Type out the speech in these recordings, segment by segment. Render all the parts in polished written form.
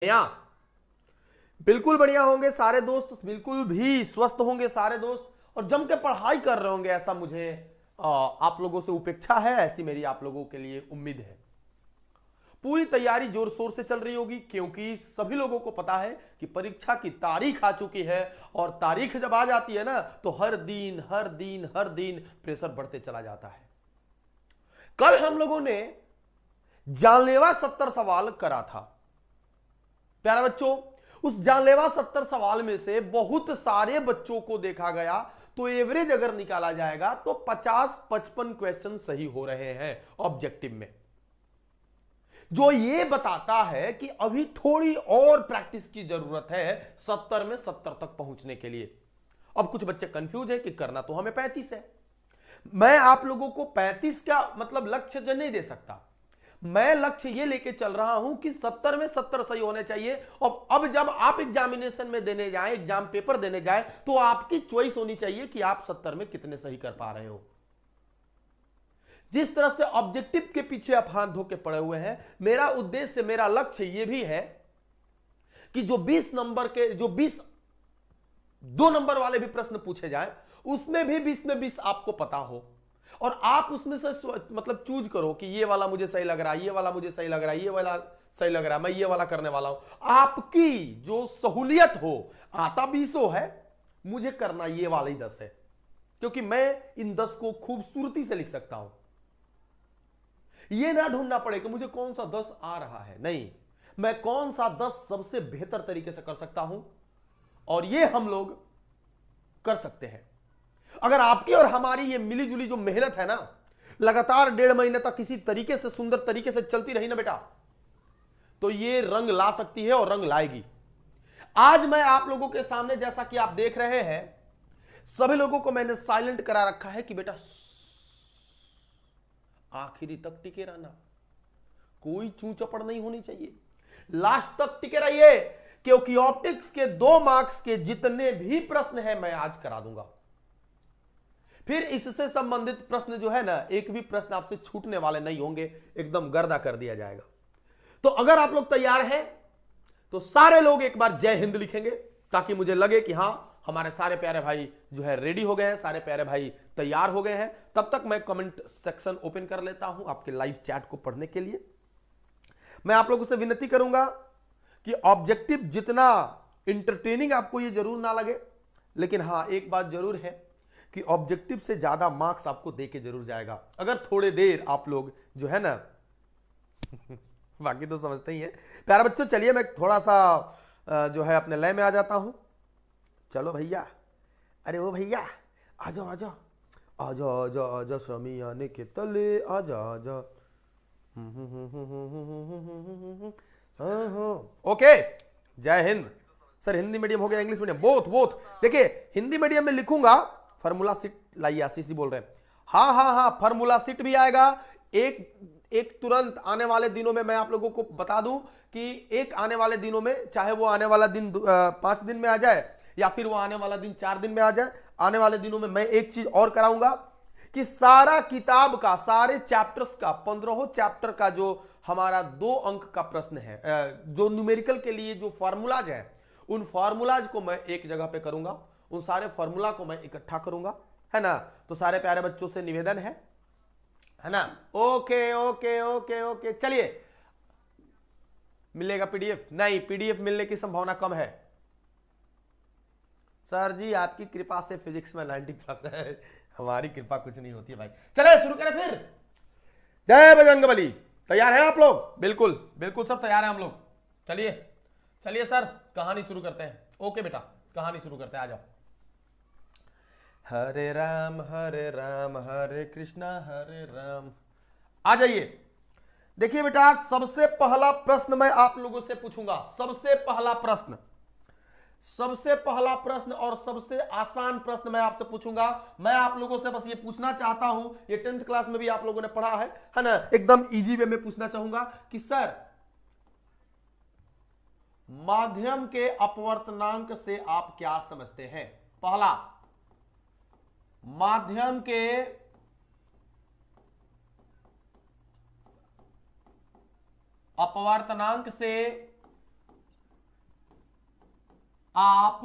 बढ़िया, बिल्कुल बढ़िया होंगे सारे दोस्त, बिल्कुल भी स्वस्थ होंगे सारे दोस्त और जम के पढ़ाई कर रहे होंगे, ऐसा मुझे आप लोगों से उपेक्षा है, ऐसी मेरी आप लोगों के लिए उम्मीद है। पूरी तैयारी जोर शोर से चल रही होगी क्योंकि सभी लोगों को पता है कि परीक्षा की तारीख आ चुकी है और तारीख जब आ जाती है ना तो हर दिन हर दिन हर दिन प्रेशर बढ़ते चला जाता है। कल हम लोगों ने जानलेवा 70 सवाल करा था प्यारे बच्चों। उस जानलेवा 70 सवाल में से बहुत सारे बच्चों को देखा गया तो एवरेज अगर निकाला जाएगा तो 50-55 क्वेश्चन सही हो रहे हैं ऑब्जेक्टिव में, जो ये बताता है कि अभी थोड़ी और प्रैक्टिस की जरूरत है 70 में 70 तक पहुंचने के लिए। अब कुछ बच्चे कंफ्यूज है कि करना तो हमें 35 है। मैं आप लोगों को 35 का मतलब लक्ष्य जो नहीं दे सकता, मैं लक्ष्य ये लेके चल रहा हूं कि 70 में 70 सही होने चाहिए। और अब जब आप एग्जामिनेशन में देने जाएं, एग्जाम पेपर देने जाएं, तो आपकी चॉइस होनी चाहिए कि आप 70 में कितने सही कर पा रहे हो। जिस तरह से ऑब्जेक्टिव के पीछे आप हाथ धो के पड़े हुए हैं, मेरा उद्देश्य, मेरा लक्ष्य यह भी है कि जो 20 नंबर के, जो 20 2 नंबर वाले भी प्रश्न पूछे जाए उसमें भी 20 में 20 आपको पता हो और आप उसमें से मतलब चूज करो कि ये वाला मुझे सही लग रहा है, ये वाला मुझे सही लग रहा है, ये वाला सही लग रहा है, मैं ये वाला करने वाला हूं। आपकी जो सहूलियत हो, आता 20 है, मुझे करना ये वाला ही 10 है, क्योंकि मैं इन 10 को खूबसूरती से लिख सकता हूं। ये ना ढूंढना पड़े कि मुझे कौन सा 10 आ रहा है, नहीं, मैं कौन सा 10 सबसे बेहतर तरीके से कर सकता हूं और ये हम लोग कर सकते हैं। अगर आपकी और हमारी ये मिलीजुली जो मेहनत है ना, लगातार 1.5 महीने तक किसी तरीके से, सुंदर तरीके से चलती रही ना बेटा, तो ये रंग ला सकती है और रंग लाएगी। आज मैं आप लोगों के सामने, जैसा कि आप देख रहे हैं, सभी लोगों को मैंने साइलेंट करा रखा है कि बेटा आखिरी तक टिके रहना, कोई चू चपड़ नहीं होनी चाहिए, लास्ट तक टिके रहिए, क्योंकि ऑप्टिक्स के 2 मार्क्स के जितने भी प्रश्न हैं मैं आज करा दूंगा। फिर इससे संबंधित प्रश्न जो है ना, एक भी प्रश्न आपसे छूटने वाले नहीं होंगे, एकदम गर्दा कर दिया जाएगा। तो अगर आप लोग तैयार हैं तो सारे लोग एक बार जय हिंद लिखेंगे, ताकि मुझे लगे कि हां हमारे सारे प्यारे भाई जो है रेडी हो गए हैं, सारे प्यारे भाई तैयार हो गए हैं। तब तक मैं कमेंट सेक्शन ओपन कर लेता हूं आपके लाइव चैट को पढ़ने के लिए। मैं आप लोगों से विनती करूंगा कि ऑब्जेक्टिव जितना इंटरटेनिंग आपको ये जरूर ना लगे, लेकिन हां एक बात जरूर है कि ऑब्जेक्टिव से ज्यादा मार्क्स आपको देके जरूर जाएगा अगर थोड़े देर आप लोग जो है ना बाकी तो समझते ही है प्यारे बच्चों। चलिए मैं थोड़ा सा जो है अपने लय में आ जाता हूं। चलो भैया, अरे वो भैया आ जाओ आ जाओ आ जाओ आ जाओ आ जाओ, स्वामी आने के तले आ जाओ आ जाओ। ओके, जय हिंद। सर हिंदी मीडियम हो गया इंग्लिश मीडियम? Both both. देखिए हिंदी मीडियम में लिखूंगा फॉर्मूला सीट लाइए, आशीष जी बोल रहे हैं। हाँ हाँ हाँ, फॉर्मूला सीट भी आएगा। एक तुरंत आने वाले दिनों में मैं आप लोगों को बता दूं कि एक आने वाले दिनों में, चाहे वो आने वाला दिन 5 दिन में आ जाए या फिर वो आने वाला दिन 4 दिन में आ जाए, आने वाले दिनों में मैं एक चीज और कराऊंगा कि सारा किताब का, सारे चैप्टर्स का, 15 चैप्टर का जो हमारा 2 अंक का प्रश्न है, जो न्यूमेरिकल के लिए जो फॉर्मूलाज है, उन फॉर्मूलाज को मैं एक जगह पे करूंगा, उन सारे फॉर्मूला को मैं इकट्ठा करूंगा, है ना। तो सारे प्यारे बच्चों से निवेदन है ना। ओके ओके ओके ओके, चलिए मिलेगा पीडीएफ? नहीं, पीडीएफ मिलने की संभावना कम है सर जी, आपकी कृपा से फिजिक्स में 90+ है, हमारी कृपा कुछ नहीं होती है भाई। चले शुरू करें फिर। जय बजरंगबली। तैयार हैं आप लोग? बिल्कुल बिल्कुल सब तैयार हैं हम लोग। चलिए चलिए सर, कहानी शुरू करते हैं। ओके बेटा, कहानी शुरू करते हैं, आ जाओ। हरे राम हरे कृष्णा हरे राम। आ जाइए। देखिए बेटा, सबसे पहला प्रश्न मैं आप लोगों से पूछूंगा, सबसे पहला प्रश्न, सबसे पहला प्रश्न और सबसे आसान प्रश्न मैं आपसे पूछूंगा। मैं आप लोगों से बस ये पूछना चाहता हूं, ये 10th क्लास में भी आप लोगों ने पढ़ा है ना, एकदम इजी वे में पूछना चाहूंगा कि सर माध्यम के अपवर्तनांक से आप क्या समझते हैं? पहला, माध्यम के अपवर्तनांक से आप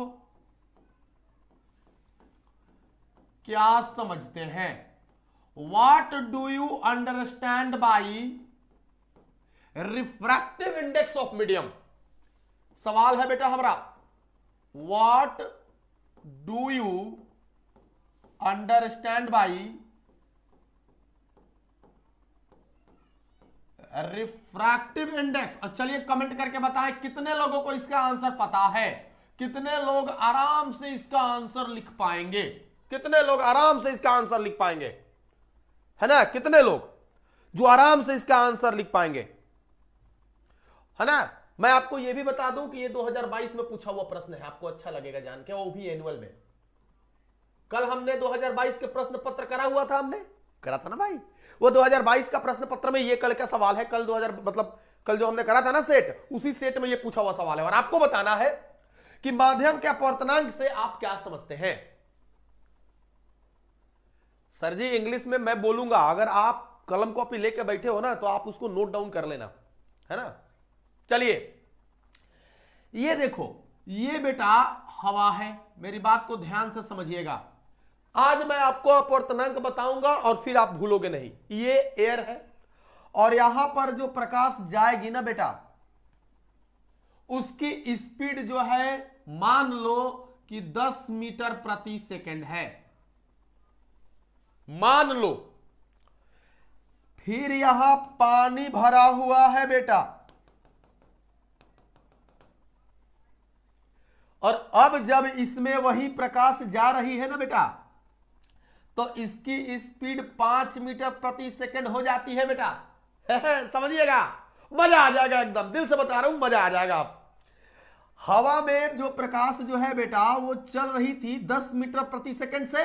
क्या समझते हैं? What do you understand by refractive index of medium? सवाल है बेटा हमारा, what do you understand by refractive index. और चलिए कमेंट करके बताएं कितने लोगों को इसका आंसर पता है, कितने लोग आराम से इसका आंसर लिख पाएंगे, कितने लोग आराम से इसका आंसर लिख पाएंगे, है ना? कितने लोग जो आराम से इसका आंसर लिख पाएंगे, है ना? मैं आपको यह भी बता दूं कि ये 2022 में पूछा हुआ प्रश्न है, आपको अच्छा लगेगा जान के, वो भी एनुअल में। कल हमने 2022 के प्रश्न पत्र करा हुआ था, हमने करा था ना भाई, वो 2022 का प्रश्न पत्र में ये कल का सवाल है। कल 2000 मतलब कल जो हमने करा था ना सेट, उसी सेट में ये पूछा हुआ सवाल है। और आपको बताना है कि माध्यम के अपवर्तनांक से आप क्या समझते हैं। सर जी इंग्लिश में मैं बोलूंगा, अगर आप कलम कॉपी लेके बैठे हो ना तो आप उसको नोट डाउन कर लेना, है ना? चलिए ये देखो, ये बेटा हवा है, मेरी बात को ध्यान से समझिएगा। आज मैं आपको अपवर्तनांक बताऊंगा और फिर आप भूलोगे नहीं। ये एयर है और यहां पर जो प्रकाश जाएगी ना बेटा, उसकी स्पीड जो है मान लो कि 10 मीटर प्रति सेकंड है, मान लो। फिर यहां पानी भरा हुआ है बेटा, और अब जब इसमें वही प्रकाश जा रही है ना बेटा, तो इसकी स्पीड 5 मीटर प्रति सेकंड हो जाती है बेटा। समझिएगा, मजा आ जाएगा, एकदम दिल से बता रहा हूं, मजा आ जाएगा। आप हवा में जो प्रकाश जो है बेटा वो चल रही थी 10 मीटर प्रति सेकंड से,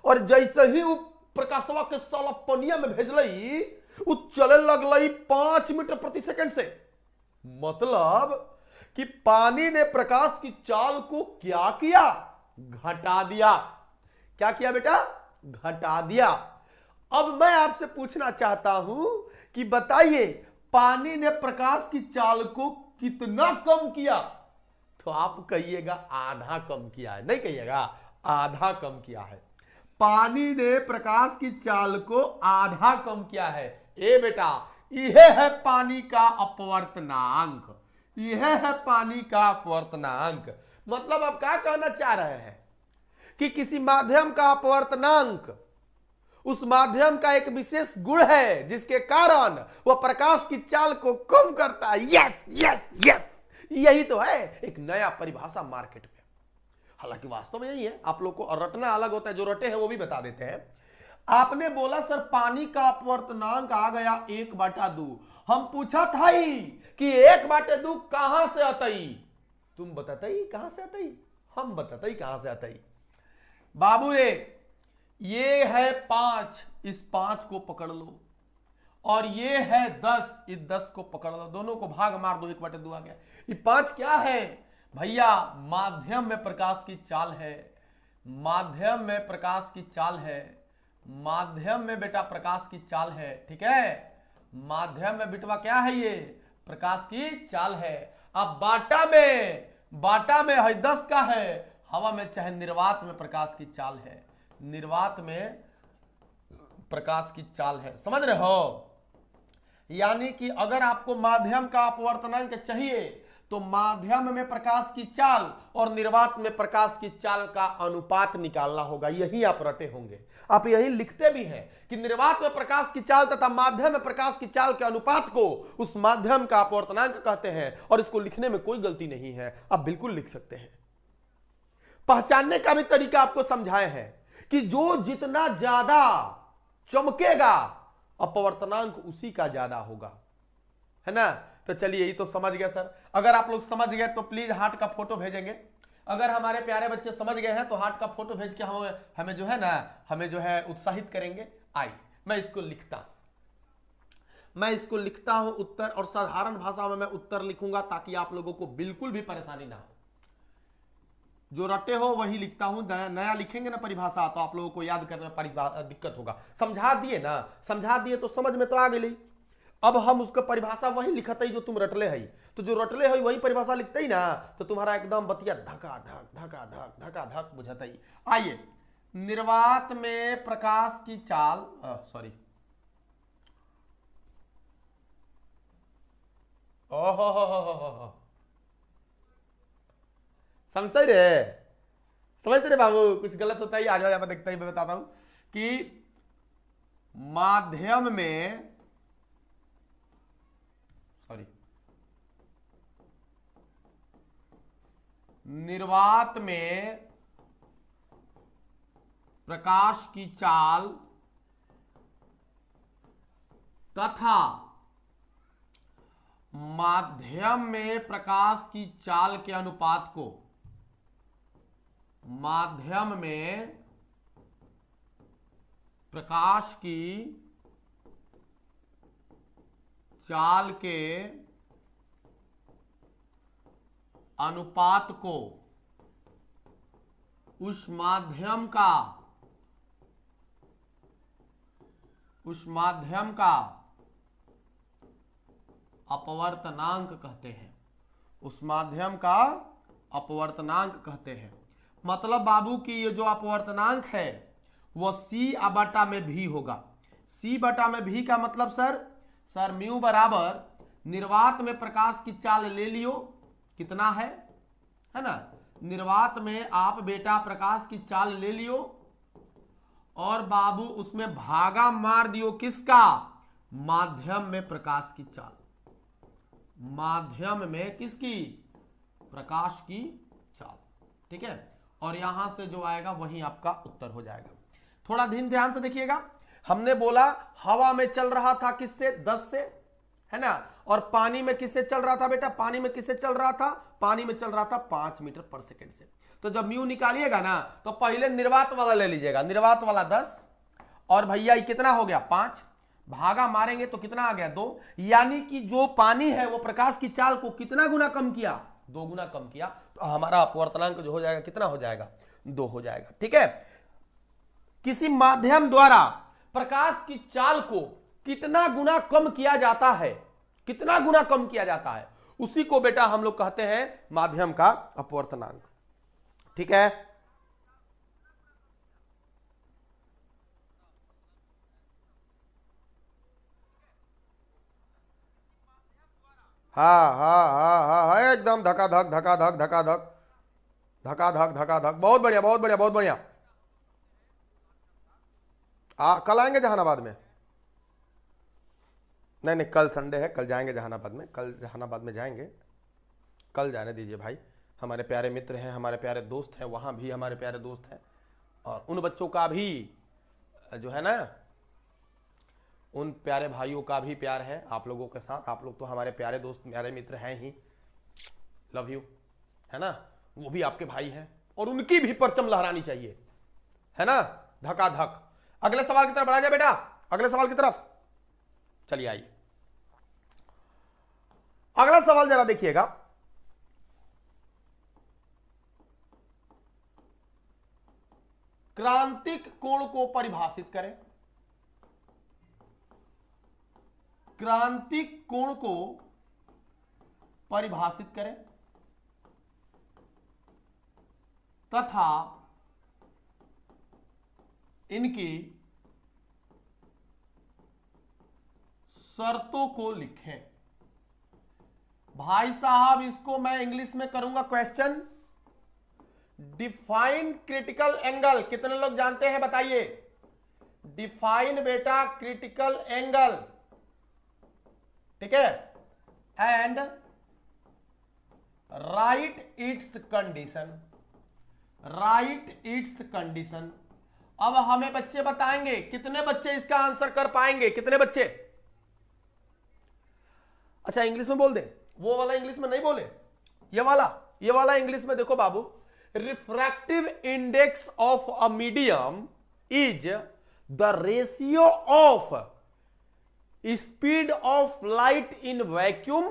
और जैसे ही वो प्रकाशवा के साला पनिया में भेजलई, वो चले लगलई 5 मीटर प्रति सेकंड से। मतलब कि पानी ने प्रकाश की चाल को क्या किया? घटा दिया। क्या किया बेटा? घटा दिया। अब मैं आपसे पूछना चाहता हूं कि बताइए पानी ने प्रकाश की चाल को कितना कम किया? तो आप कहिएगा आधा कम किया है, नहीं कहिएगा आधा कम किया है। पानी ने प्रकाश की चाल को आधा कम किया है। ए बेटा यह है पानी का अपवर्तनांक, यह है पानी का अपवर्तनांक। मतलब आप क्या कहना चाह रहे हैं कि किसी माध्यम का अपवर्तनांक उस माध्यम का एक विशेष गुण है जिसके कारण वह प्रकाश की चाल को कम करता है। यस यस यस, यही तो है एक नया परिभाषा मार्केट में। हालांकि वास्तव में यही है, आप लोग को रटना अलग होता है, जो रटे हैं वो भी बता देते हैं। आपने बोला सर पानी का अपवर्तनांक आ गया 1/2। हम पूछा था ही कि 1/2 कहां से आतई? तुम बताते कहां से आतई, हम बताते कहां से आतई। बाबू रे ये है 5, इस 5 को पकड़ लो, और ये है 10, इस 10 को पकड़ लो, दोनों को भाग मार दो, 1/2 आ गया। ये 5 क्या है भैया? माध्यम में प्रकाश की चाल है, माध्यम में प्रकाश की चाल है, माध्यम में बेटा प्रकाश की चाल है, ठीक है? माध्यम में बिटवा क्या है? ये प्रकाश की चाल है। अब बाटा में है 10 का है, हवा में चाहे निर्वात में प्रकाश की चाल है, निर्वात में प्रकाश की चाल है। समझ रहे हो? यानी कि अगर आपको माध्यम का अपवर्तनांक चाहिए तो माध्यम में प्रकाश की चाल और निर्वात में प्रकाश की चाल का अनुपात निकालना होगा। यही आप रटे होंगे, आप यही लिखते भी हैं कि निर्वात में प्रकाश की चाल तथा माध्यम में प्रकाश की चाल के अनुपात को उस माध्यम का अपवर्तनांक कहते हैं। और इसको लिखने में कोई गलती नहीं है, आप बिल्कुल लिख सकते हैं। पहचानने का भी तरीका आपको समझाए हैं कि जो जितना ज्यादा चमकेगा अपवर्तनांक उसी का ज्यादा होगा, है ना? तो चलिए यही तो समझ गए सर। अगर आप लोग समझ गए तो प्लीज हार्ट का फोटो भेजेंगे। अगर हमारे प्यारे बच्चे समझ गए हैं तो हार्ट का फोटो भेज के हमें जो है ना, हमें जो है उत्साहित करेंगे। आइए मैं इसको लिखता हूं उत्तर, और साधारण भाषा में मैं उत्तर लिखूंगा ताकि आप लोगों को बिल्कुल भी परेशानी ना हो। जो रटे हो वही लिखता हूं, नया लिखेंगे ना परिभाषा तो आप लोगों को याद करने में दिक्कत होगा। समझा दिए ना, समझा दिए तो समझ में तो आ गई। अब हम उसका परिभाषा वही लिखते ही जो तुम रटले है, तो जो रटले है वही परिभाषा लिखते ही ना, तो तुम्हारा एकदम बतिया धका धक धका धक धका धक बुझाता ही। आइए, निर्वात में प्रकाश की चाल, सॉरी, ओहो, समझते रे, समझते रे बाबू, कुछ गलत होता ही आ जाओ, यहां पर देखता ही मैं बताता हूं कि माध्यम में, सॉरी, निर्वात में प्रकाश की चाल तथा माध्यम में प्रकाश की चाल के अनुपात को, माध्यम में प्रकाश की चाल के अनुपात को उस माध्यम का अपवर्तनांक कहते हैं, उस माध्यम का अपवर्तनांक कहते हैं। मतलब बाबू की ये जो अपवर्तनांक है वो c बटा में भी होगा। c बटा में भी का मतलब सर म्यू बराबर निर्वात में प्रकाश की चाल ले लियो, कितना है ना, निर्वात में आप बेटा प्रकाश की चाल ले लियो और बाबू उसमें भागा मार दियो, किसका, माध्यम में प्रकाश की चाल, माध्यम में किसकी, प्रकाश की चाल, ठीक है। और यहां से जो आएगा वही आपका उत्तर हो जाएगा। थोड़ा ध्यान से देखिएगा, हमने बोला हवा में चल रहा था किससे, 10 से, है ना, और पानी में किससे चल रहा था बेटा, पानी में किससे चल रहा था, पानी में चल रहा था 5 मीटर पर सेकंड से। तो जब म्यू निकालिएगा ना तो पहले निर्वात वाला ले लीजिएगा, निर्वात वाला 10 और भैया ये कितना हो गया 5, भागा मारेंगे तो कितना आ गया 2, यानी कि जो पानी है वो प्रकाश की चाल को कितना गुना कम किया, 2 गुना कम किया, तो हमारा अपवर्तनांक जो हो जाएगा कितना हो जाएगा, 2 हो जाएगा, ठीक है। किसी माध्यम द्वारा प्रकाश की चाल को कितना गुना कम किया जाता है, कितना गुना कम किया जाता है, उसी को बेटा हम लोग कहते हैं माध्यम का अपवर्तनांक, ठीक है। हाँ, एकदम धका धक धका धक धका धक धका धक धका धक, बहुत बढ़िया बहुत बढ़िया बहुत बढ़िया। कल आएंगे जहानाबाद में, नहीं कल संडे है, कल जाएंगे जहानाबाद में, कल जहानाबाद में जाएंगे, कल जाने दीजिए भाई, हमारे प्यारे मित्र हैं, हमारे प्यारे दोस्त हैं, वहाँ भी हमारे प्यारे दोस्त हैं, और उन बच्चों का भी जो है ना, उन प्यारे भाइयों का भी प्यार है आप लोगों के साथ, आप लोग तो हमारे प्यारे दोस्त प्यारे मित्र हैं ही, लव यू, है ना, वो भी आपके भाई हैं और उनकी भी परचम लहरानी चाहिए, है ना, धका धक। अगले सवाल की तरफ बढ़ा जाए बेटा, अगले सवाल की तरफ चलिए आइए। अगला सवाल जरा देखिएगा, क्रांतिक कोण को परिभाषित करें, क्रांतिक कोण को परिभाषित करें तथा इनकी शर्तों को लिखें। भाई साहब इसको मैं इंग्लिश में करूंगा क्वेश्चन, डिफाइन क्रिटिकल एंगल, कितने लोग जानते हैं बताइए, डिफाइन बेटा क्रिटिकल एंगल, ठीक है, and right it's condition, right it's condition. अब हमें बच्चे बताएंगे, कितने बच्चे इसका आंसर कर पाएंगे, कितने बच्चे, अच्छा इंग्लिश में बोल दे, वो वाला इंग्लिश में नहीं बोले, ये वाला इंग्लिश में देखो बाबू, refractive index of a medium is the ratio of speed of light in vacuum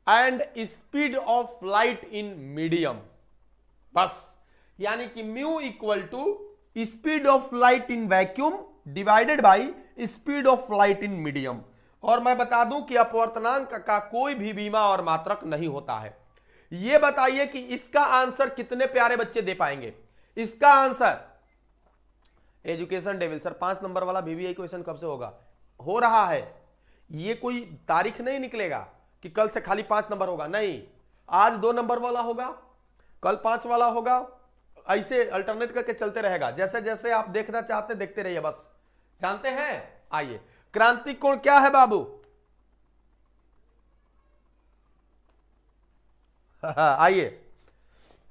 and speed of light in medium, बस, यानी कि mu equal to speed of light in vacuum divided by speed of light in medium. और मैं बता दूं कि अपवर्तनांक का कोई भी बीमा और मात्रक नहीं होता है। ये बताइए कि इसका आंसर कितने प्यारे बच्चे दे पाएंगे? इसका answer education devil sir 5 number वाला VVI क्वेश्चन कब से होगा? हो रहा है। ये कोई तारीख नहीं निकलेगा कि कल से खाली 5 नंबर होगा, नहीं। आज 2 नंबर वाला होगा, कल 5 वाला होगा, ऐसे अल्टरनेट करके चलते रहेगा। जैसे जैसे आप देखना चाहते देखते रहिए बस। जानते हैं? आइए, क्रांति कोण क्या है बाबू? आइए,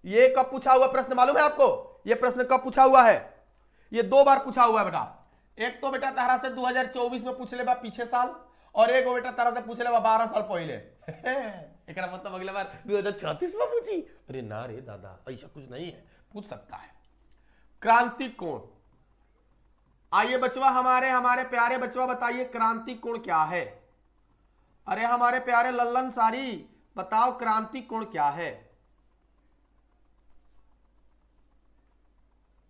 ये कब पूछा हुआ प्रश्न मालूम है आपको? ये प्रश्न कब पूछा हुआ है? ये 2 बार पूछा हुआ है बेटा। एक तो बेटा तारा से 2024 में पूछ ले बा पीछे साल, और एक बेटा तारा से पूछ ले बा 12 साल पहले। एक मतलब अगले बार 2036 में पूछी। अरे ना रे दादा, ऐसा कुछ नहीं है, पूछ सकता है। क्रांति कोण, आइए बचवा, हमारे प्यारे बचवा बताइए क्रांति कोण क्या है? अरे हमारे प्यारे लल्लन सारी बताओ क्रांति कोण क्या है?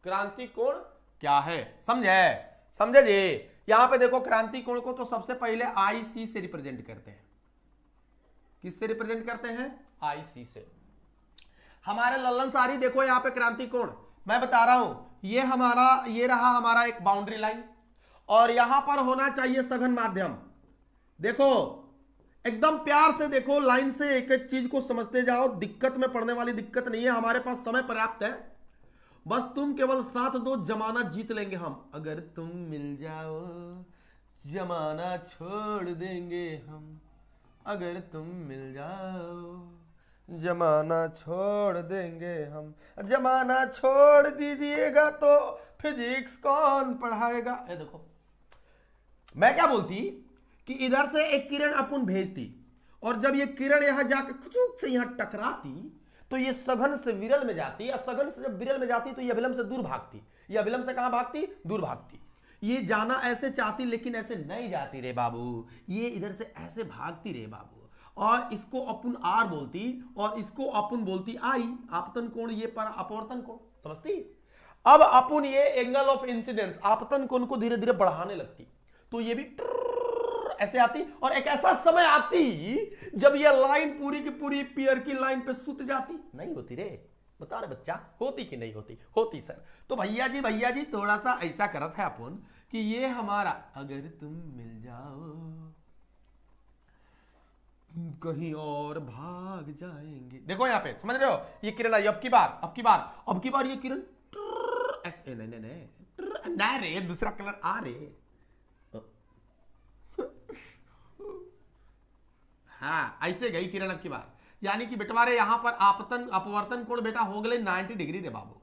क्रांति कोण क्या है? समझे जी? यहां पे देखो, क्रांति कोण को तो सबसे पहले IC से रिप्रेजेंट करते हैं। किससे रिप्रेजेंट करते हैं? IC से। हमारे लल्लन सारी देखो यहां पे क्रांति कोण मैं बता रहा हूं, ये रहा हमारा एक बाउंड्री लाइन, और यहां पर होना चाहिए सघन माध्यम। देखो एकदम प्यार से देखो, लाइन से एक एक चीज को समझते जाओ, दिक्कत में पड़ने वाली दिक्कत नहीं है, हमारे पास समय पर्याप्त है। बस तुम केवल साथ दो, जमाना जीत लेंगे हम। अगर तुम मिल जाओ जमाना छोड़ देंगे हम, अगर तुम मिल जाओ जमाना छोड़ देंगे हम, जमाना छोड़ दीजिएगा तो फिजिक्स कौन पढ़ाएगा। ये देखो, मैं क्या बोलती कि इधर से एक किरण अपन भेजती, और जब ये किरण यहां जाकर खुचुक से यहां टकराती तो ये सघन से विरल में जाती, और सघन से जब विरल में जाती तो ये अविलंब से दूर भागती। ये अविलंब से कहां भागती? दूर भागती। ये जाना ऐसे चाहती लेकिन ऐसे नहीं जाती रे बाबू, ये इधर से ऐसे भागती रे बाबू, और इसको अपन R बोलती और इसको अपन बोलती I। आपतन कोण ये पर अपवर्तन कोण, समझती? अब अपन ये एंगल ऑफ इंसिडेंस आपतन कोण को धीरे धीरे बढ़ाने लगती, तो ये भी ऐसे आती, और एक ऐसा समय आती जब ये लाइन पूरी की पूरी पियर की लाइन पे सुत जाती। नहीं होती रे, बता रहे बच्चा, होती कि नहीं होती? होती सर। तो भैया जी थोड़ा सा ऐसा करत है अपन कि ये हमारा अगर तुम मिल जाओ कहीं और भाग जाएंगे। देखो यहां पे, समझ रहे हो? ये किरण आई, अब की बार ये किरण ऐसे, नहीं रे, दूसरा कलर आ रे। हाँ, ऐसे गई किरण अब की बार, यानी कि बेटवारे यहां पर अपवर्तन कोण बेटा हो गए 90 डिग्री रे बाबू।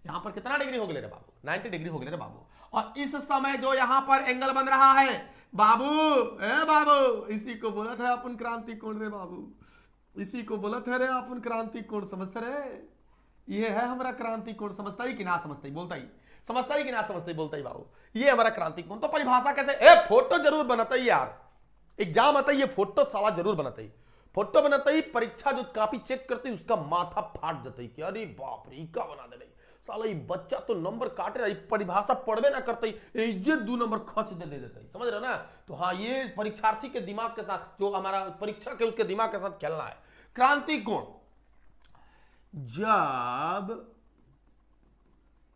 यहां पर कितना डिग्री हो गए रे बाबू? 90 डिग्री हो गए रे बाबू। और इस समय जो यहां पर एंगल बन रहा है बाबू, इसी को बोला था अपन क्रांति कोण रे बाबू, इसी को बोला था रे अपन क्रांति कोण। समझते रे? ये है हमारा क्रांति कोण। समझता ही कि ना समझता ही? बोलता ही समझता ही कि ना समझता ही? बोलता ही बाबू, ये हमारा क्रांति कोण। तो परिभाषा कैसे? फोटो जरूर बनाता ही यार, एग्जाम आता है ये फोटो साला जरूर बनाता ही। फोटो बनाता ही, परीक्षा जो कॉपी चेक करते ही उसका माथा फाट जाता ही कि अरे बाप रे, का बना दे रही साला, ये बच्चा तो नंबर काटे रही, परिभाषा पढ़वे ना करते ही 2 नंबर खर्च दे देता ही। समझ रहे ना? तो हाँ, ये परीक्षार्थी के दिमाग के साथ, जो हमारा परीक्षा के उसके दिमाग के साथ खेलना है। क्रांति कोण, जब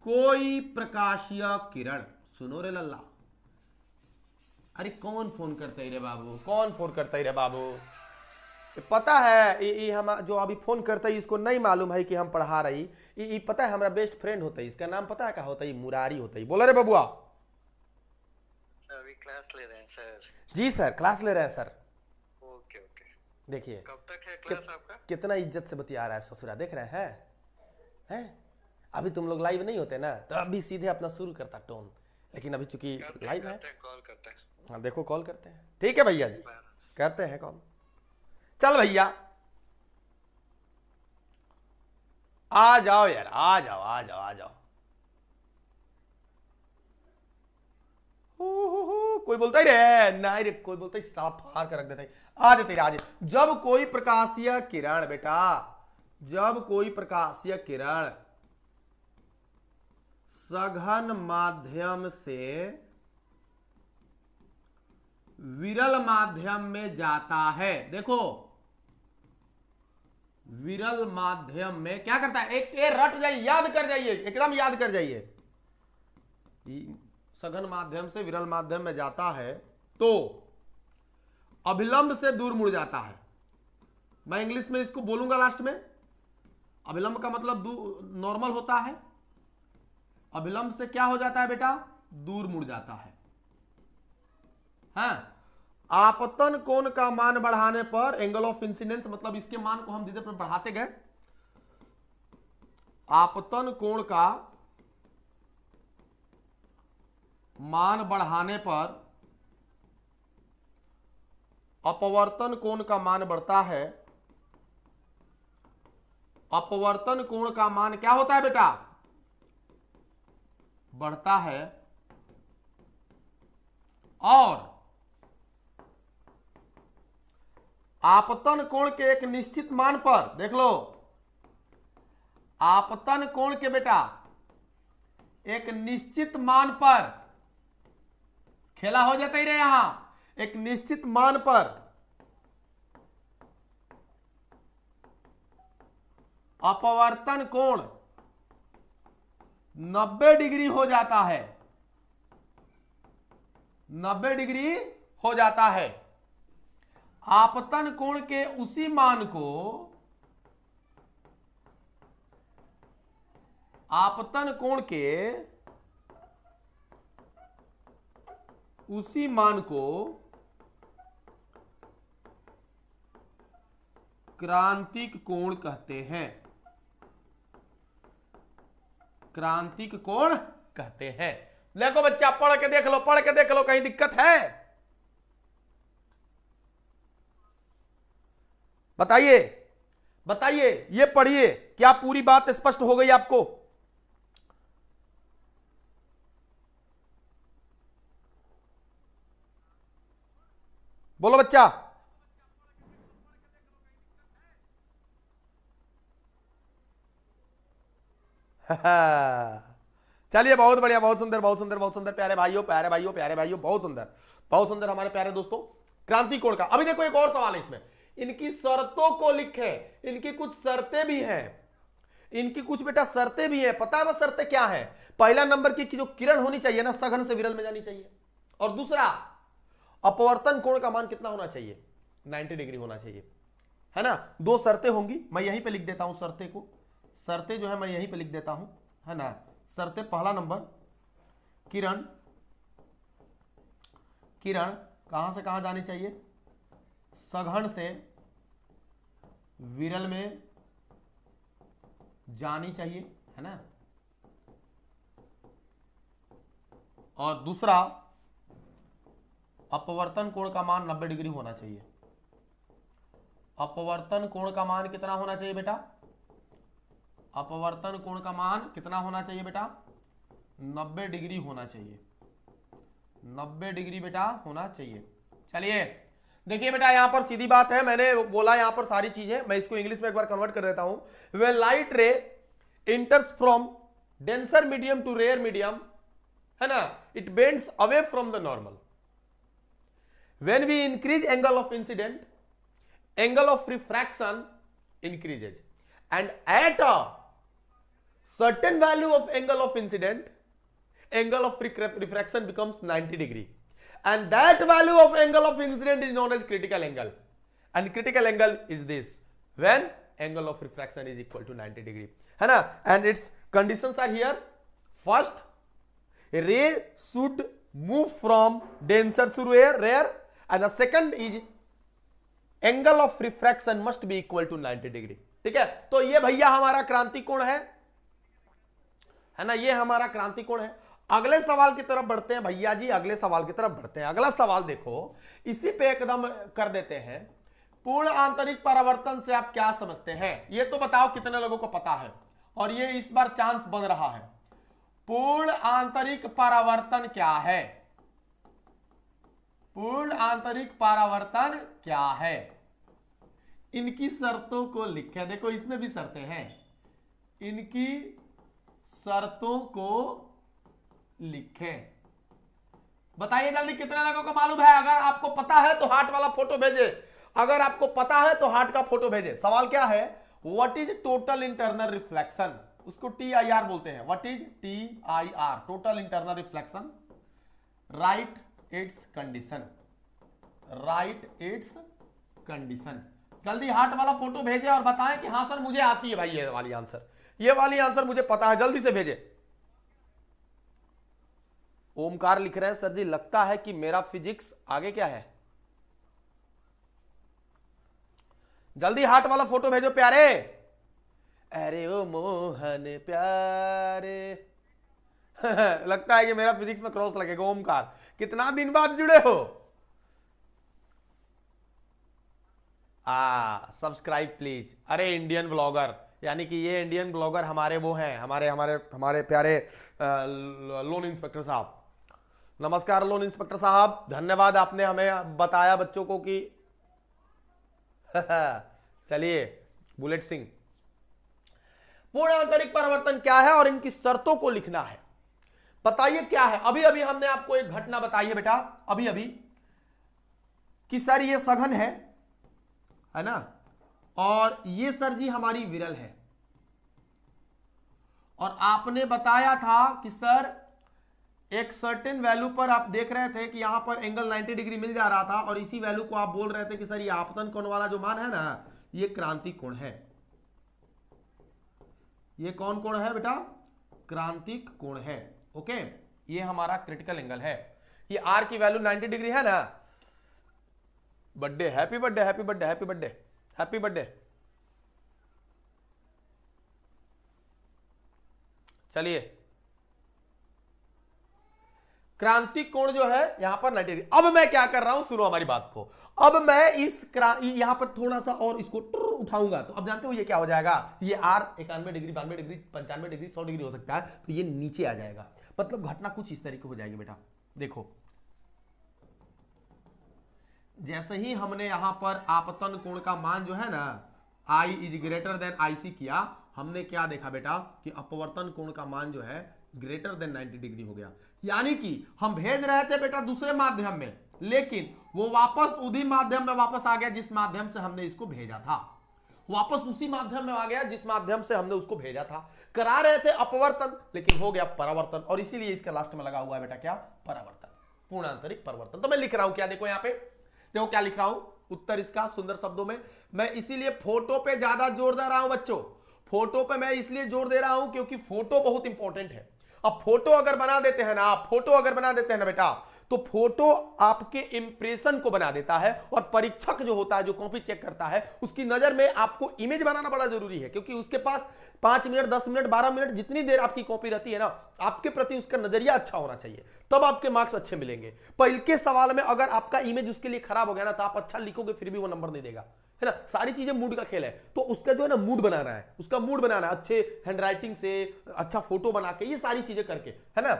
कोई प्रकाशीय किरण, सुनो रे लल्ला, अरे कौन फोन करता ही रे बाबू, कौन फोन करता ही रे बाबू? पता है ये हम जो अभी फोन करता है इसको नहीं मालूम है कि हम पढ़ा रही। ये पता है हमारा बेस्ट फ्रेंड होता है, इसका नाम पता है क्या होता है? मुरारी होता है। बोला रे बबुआ। अभी क्लास ले रहे हैं सर। जी सर, क्लास ले रहे हैं सर। Okay okay. देखिए कब तक है क्लास आपका? कितना इज्जत से बतिया रहा है ससुरा, देख रहे हैं? अभी तुम लोग लाइव नहीं होते ना, तो अभी सीधे अपना शुरू करता टोन, लेकिन अभी चूंकि लाइव है, कॉल करते हैं। हाँ देखो कॉल करते हैं। ठीक है भैया जी, करते हैं कॉल। चल भैया आ जाओ यार, आ जाओ। कोई बोलता ही रे, नहीं रे, कोई बोलता ही साफ फाड़ कर रख देता है। आ जाते आज। जब कोई प्रकाशीय किरण बेटा, जब कोई प्रकाशीय किरण सघन माध्यम से विरल माध्यम में जाता है। देखो विरल माध्यम में क्या करता है, एक रट जाइए, याद कर जाइए, एकदम याद कर जाइए। सघन माध्यम से विरल माध्यम में जाता है तो अभिलंब से दूर मुड़ जाता है। मैं इंग्लिश में इसको बोलूंगा लास्ट में। अभिलंब का मतलब नॉर्मल होता है, अभिलंब से क्या हो जाता है बेटा, दूर मुड़ जाता है। हाँ, आपतन कोण का मान बढ़ाने पर एंगल ऑफ इंसिडेंस, मतलब इसके मान को हम धीरे धीरे बढ़ाते गए। आपतन कोण का मान बढ़ाने पर अपवर्तन कोण का मान बढ़ता है। अपवर्तन कोण का मान क्या होता है बेटा, बढ़ता है। और आपतन कोण के एक निश्चित मान पर, देख लो, आपतन कोण के बेटा एक निश्चित मान पर, खेला हो जाता ही रहे यहां, एक निश्चित मान पर अपवर्तन कोण 90 डिग्री हो जाता है, 90 डिग्री हो जाता है। आपतन कोण के उसी मान को, आपतन कोण के उसी मान को क्रांतिक कोण कहते हैं, क्रांतिक कोण कहते हैं। देखो बच्चा, पढ़ के देख लो, पढ़ के देख लो, कहीं दिक्कत है बताइए, बताइए, ये पढ़िए, क्या पूरी बात स्पष्ट हो गई आपको? बोलो बच्चा। चलिए, बहुत बढ़िया, बहुत सुंदर, बहुत सुंदर, बहुत सुंदर, प्यारे भाइयों, प्यारे भाइयों, प्यारे भाइयों, बहुत सुंदर, बहुत सुंदर हमारे प्यारे दोस्तों, क्रांति कोण का। अभी देखो एक और सवाल है इसमें, इनकी शर्तों को लिखे, इनकी कुछ शर्तें भी हैं, इनकी कुछ बेटा शर्तें भी हैं। पता है वो शर्तें क्या है? पहला नंबर की जो किरण होनी चाहिए ना, सघन से विरल में जानी चाहिए। और दूसरा, अपवर्तन कोण का मान कितना होना चाहिए, 90 डिग्री होना चाहिए, है ना। दो शर्तें होंगी, मैं यहीं पे लिख देता हूं शर्तें को, शर्तें जो है मैं यहीं पे लिख देता हूं, है ना। शर्तें, पहला नंबर, किरण, किरण कहां से कहां जानी चाहिए, सघन से विरल में जानी चाहिए, है ना। और दूसरा, अपवर्तन कोण का मान 90 डिग्री होना चाहिए। अपवर्तन कोण का मान कितना होना चाहिए बेटा, अपवर्तन कोण का मान कितना होना चाहिए बेटा, 90 डिग्री होना चाहिए, 90 डिग्री बेटा होना चाहिए। चलिए देखिए बेटा, यहां पर सीधी बात है, मैंने बोला यहां पर सारी चीजें, मैं इसको इंग्लिश में एक बार कन्वर्ट कर देता हूं। When light ray enters from denser medium to rarer medium, है ना, it bends away from the normal. When we increase angle of incident, angle of refraction increases, and at a certain value of angle of incident, angle of refraction becomes 90 degree, and that value of angle of incident is known as critical angle, and critical angle is this, when angle of refraction is equal to 90 degree, है ना। and its conditions are here. First, ray should move from denser to rare, and the second is angle of refraction must be equal to 90 degree. ठीक है, तो ये भैया हमारा क्रांति कोण है ना, ये हमारा क्रांति कोण है। अगले सवाल की तरफ बढ़ते हैं भैया जी, अगले सवाल की तरफ बढ़ते हैं। अगला सवाल देखो, इसी पे एकदम कर देते हैं। पूर्ण आंतरिक परावर्तन से आप क्या समझते हैं, ये तो बताओ कितने लोगों को पता है, और ये इस बार चांस बन रहा है। पूर्ण आंतरिक परावर्तन क्या है, पूर्ण आंतरिक परावर्तन क्या है, इनकी शर्तों को लिखें। देखो इसमें भी शर्तें हैं, इनकी शर्तों को लिखें, बताइए जल्दी, कितने लोगों को मालूम है? अगर आपको पता है तो हार्ट वाला फोटो भेजे, अगर आपको पता है तो हार्ट का फोटो भेजे। सवाल क्या है? What is total internal reflection? उसको TIR बोलते हैं। What is TIR? Total internal reflection. Right it's condition, right it's condition. जल्दी हार्ट वाला फोटो भेजे और बताएं कि हाँ सर मुझे आती है भाई ये वाली आंसर, ये वाली आंसर मुझे पता है। जल्दी से भेजे। ओमकार लिख रहे हैं सर जी लगता है कि मेरा फिजिक्स आगे क्या है। जल्दी हार्ट वाला फोटो भेजो प्यारे। अरे ओ मोहन प्यारे लगता है कि मेरा फिजिक्स में क्रॉस लगेगा। ओमकार कितना दिन बाद जुड़े हो? Subscribe please. अरे इंडियन ब्लॉगर, यानी कि ये इंडियन ब्लॉगर हमारे वो हैं, हमारे हमारे हमारे प्यारे लोन इंस्पेक्टर साहब। नमस्कार लोन इंस्पेक्टर साहब, धन्यवाद आपने हमें बताया बच्चों को कि चलिए बुलेट सिंह, पूर्ण आंतरिक परिवर्तन क्या है और इनकी शर्तों को लिखना है। बताइए क्या है? अभी अभी हमने आपको एक घटना बताई है बेटा, अभी अभी, कि सर ये सघन है ना, और ये सर जी हमारी विरल है। और आपने बताया था कि सर एक सर्टेन वैल्यू पर आप देख रहे थे कि यहां पर एंगल 90 डिग्री मिल जा रहा था, और इसी वैल्यू को आप बोल रहे थे कि सर ये आपतन कोण वाला जो मान है ना, ये क्रांतिक कोण है। ये कौन कोण है बेटा? क्रांतिक कोण है। ओके, ये हमारा क्रिटिकल एंगल है। ये आर की वैल्यू 90 डिग्री है ना। Birthday, happy birthday, happy birthday, happy birthday, happy birthday. चलिए, क्रांतिक कोण जो है यहां पर 90 डिग्री। अब मैं क्या कर रहा हूं, सुनो हमारी बात को। अब मैं यहां पर थोड़ा सा और इसको उठाऊंगा, तो अब जानते हो ये क्या हो जाएगा? ये are 91 degree, 92 degree, 95 degree, 100 degree हो सकता है, तो ये नीचे आ जाएगा। मतलब घटना कुछ इस तरीके हो जाएगी बेटा। देखो, जैसे ही हमने यहां पर आपतन कोण का मान जो है ना I is greater then IC किया, हमने क्या देखा बेटा कि अपवर्तन कोण का मान जो है ग्रेटर देन 90 डिग्री हो गया। यानी कि हम भेज रहे थे बेटा दूसरे माध्यम में, लेकिन वो वापस उसी माध्यम में वापस आ गया जिस माध्यम से हमने इसको भेजा था। वापस उसी माध्यम में आ गया जिस माध्यम से हमने उसको भेजा था। करा रहे थे अपवर्तन, लेकिन हो गया परावर्तन, और इसीलिए इसका लास्ट में लगा हुआ है बेटा क्या? परावर्तन, पूर्ण आंतरिक परिवर्तन। तो मैं लिख रहा हूं क्या, देखो यहां पे, देखो क्या लिख रहा हूं उत्तर इसका सुंदर शब्दों में। मैं इसीलिए फोटो पे ज्यादा जोर दे रहा हूं बच्चों। फोटो पे मैं इसलिए जोर दे रहा हूं क्योंकि फोटो बहुत इंपॉर्टेंट है। अब फोटो अगर बना देते हैं ना आप, फोटो अगर बना देते हैं ना बेटा, तो फोटो आपके इंप्रेशन को बना देता है, और परीक्षक जो होता है, जो कॉपी चेक करता है, उसकी नजर में आपको इमेज बनाना बड़ा जरूरी है, क्योंकि उसके पास 5 मिनट, 10 मिनट, 12 मिनट, जितनी देर आपकी कॉपी रहती है ना, आपके प्रति उसका नजरिया अच्छा होना चाहिए, तब आपके मार्क्स अच्छे मिलेंगे। पहले के सवाल में अगर आपका इमेज उसके लिए खराब हो गया ना, तो आप अच्छा लिखोगे फिर भी वो नंबर नहीं देगा, है ना। सारी चीजें मूड का खेल है, तो उसका जो है ना मूड बनाना है, उसका मूड बनाना है अच्छे हैंडराइटिंग से, अच्छा फोटो बना के, ये सारी चीजें करके, है ना।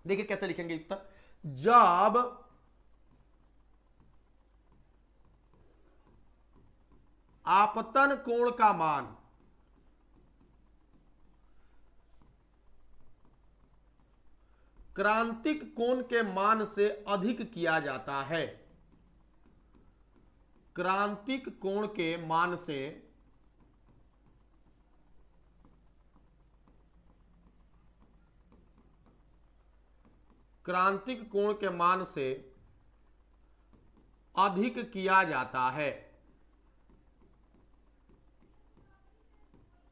देखिए कैसे लिखेंगे उत्तर। जब आपतन कोण का मान क्रांतिक कोण के मान से अधिक किया जाता है, क्रांतिक कोण के मान से क्रांतिक कोण के मान से अधिक किया जाता है,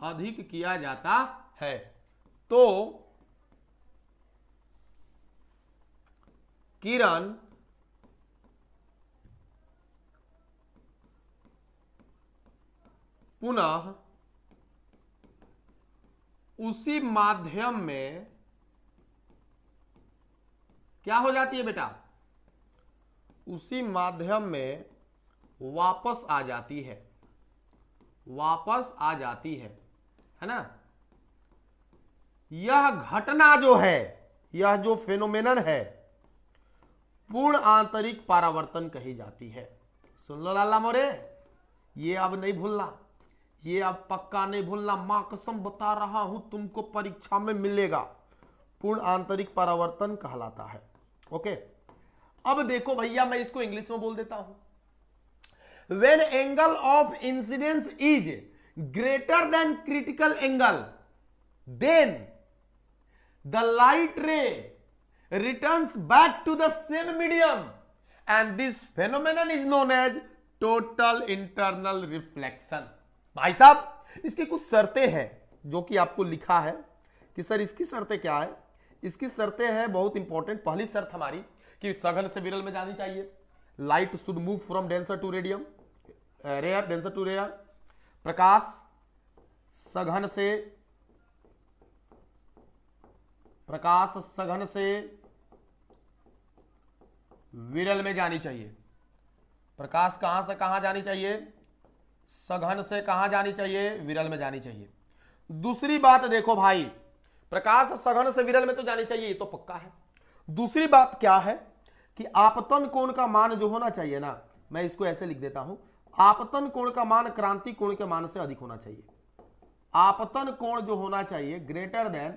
अधिक किया जाता है, तो किरण पुनः उसी माध्यम में क्या हो जाती है बेटा? उसी माध्यम में वापस आ जाती है, वापस आ जाती है ना। यह घटना जो है, यह जो फेनोमेनन है, पूर्ण आंतरिक परावर्तन कही जाती है। सुन लो लाला मोरे, ये अब नहीं भूलना, ये अब पक्का नहीं भूलना, मां कसम बता रहा हूं तुमको, परीक्षा में मिलेगा। पूर्ण आंतरिक परावर्तन कहलाता है। ओके, अब देखो भैया, मैं इसको इंग्लिश में बोल देता हूं। When angle of incidence is greater than critical angle, then the light ray returns back to the same medium and this phenomenon is known as total internal reflection. भाई साहब, इसकी कुछ शर्तें हैं जो कि आपको लिखा है कि सर इसकी शर्तें क्या है। इसकी शर्तें हैं बहुत इंपॉर्टेंट। पहली शर्त हमारी कि सघन से विरल में जानी चाहिए। Light should move from denser to radium, rare denser to rare. प्रकाश सघन से विरल में जानी चाहिए। प्रकाश कहां से कहां जानी चाहिए? सघन से कहां जानी चाहिए? विरल में जानी चाहिए। दूसरी बात देखो भाई, प्रकाश सघन से विरल में तो जानी चाहिए, ये तो पक्का है। दूसरी बात क्या है कि आपतन कोण का मान जो होना चाहिए ना, मैं इसको ऐसे लिख देता हूं, आपतन कोण का मान क्रांति कोण के मान से अधिक होना चाहिए। आपतन कोण जो होना चाहिए ग्रेटर देन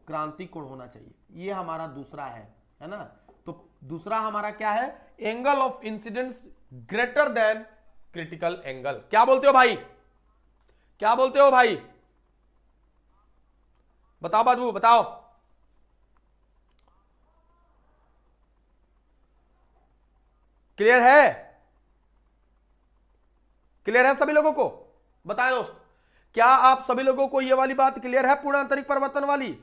क्रांति कोण होना चाहिए। ये हमारा दूसरा है ना। तो दूसरा हमारा क्या है? Angle of incidence greater than critical angle. क्या बोलते हो भाई? क्या बोलते हो भाई? बताओ बाजू, बताओ। क्लियर है? क्लियर है सभी लोगों को? बताएं दोस्त, क्या आप सभी लोगों को यह वाली बात क्लियर है, पूर्ण आंतरिक परिवर्तन वाली?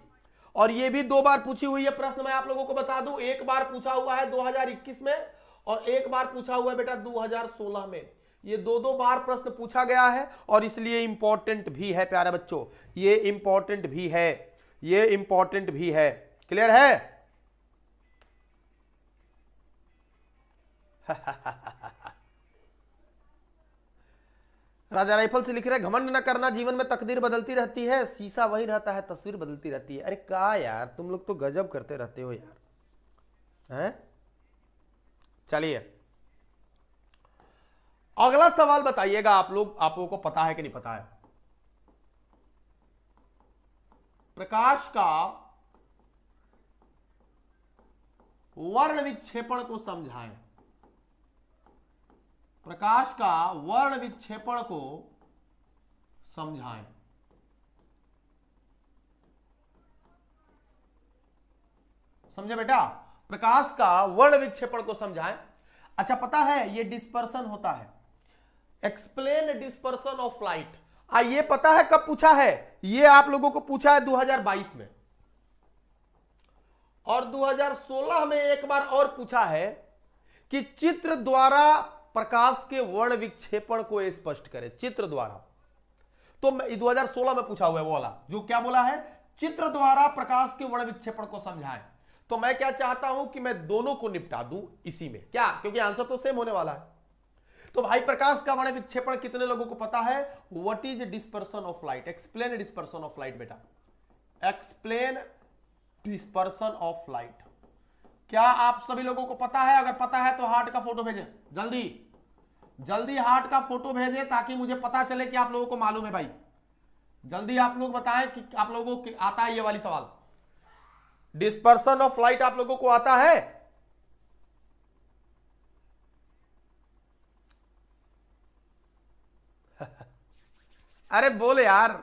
और ये भी 2 बार पूछी हुई है प्रश्न, मैं आप लोगों को बता दूं। एक बार पूछा हुआ है 2021 में और एक बार पूछा हुआ है बेटा 2016 में। ये 2 बार प्रश्न पूछा गया है और इसलिए इंपॉर्टेंट भी है प्यारे बच्चों, ये इंपॉर्टेंट भी है, ये इंपॉर्टेंट भी है। क्लियर है? राजा राइफल से लिख रहे, घमंड न करना, जीवन में तकदीर बदलती रहती है, शीशा वही रहता है, तस्वीर बदलती रहती है। अरे क्या यार, तुम लोग तो गजब करते रहते हो यार, हैं? चलिए अगला सवाल बताइएगा आप लोगों को पता है कि नहीं पता है? प्रकाश का वर्ण विक्षेपण को समझाएं। प्रकाश का वर्ण विक्षेपण को समझाएं। समझे बेटा? प्रकाश का वर्ण विक्षेपण को समझाएं। अच्छा, पता है ये डिस्पर्सन होता है, एक्सप्लेन डिस्पर्सन ऑफ लाइट। ये पता है कब पूछा है? ये आप लोगों को पूछा है 2022 में, और 2016 में एक बार और पूछा है कि चित्र द्वारा प्रकाश के वर्ण विक्षेपण को स्पष्ट करें, चित्र द्वारा। तो 2016 में पूछा हुआ है वो वाला, जो क्या बोला है? चित्र द्वारा प्रकाश के वर्ण विक्षेपण को समझाएं। तो मैं क्या चाहता हूं कि मैं दोनों को निपटा दूं इसी में, क्या? क्योंकि आंसर तो सेम होने वाला है। तो भाई, प्रकाश का वर्ण विक्षेपण कितने लोगों को पता है? What is dispersion of light? Explain dispersion of light बेटा, एक्सप्लेन डिस्पर्सन ऑफ लाइट। क्या आप सभी लोगों को पता है? अगर पता है तो हार्ट का फोटो भेजें, जल्दी जल्दी हार्ट का फोटो भेजें ताकि मुझे पता चले कि आप लोगों को मालूम है। भाई जल्दी आप लोग बताएं कि आप लोगों को आता है ये वाली सवाल। डिस्पर्सन ऑफ लाइट आप लोगों को आता है? अरे बोले यार,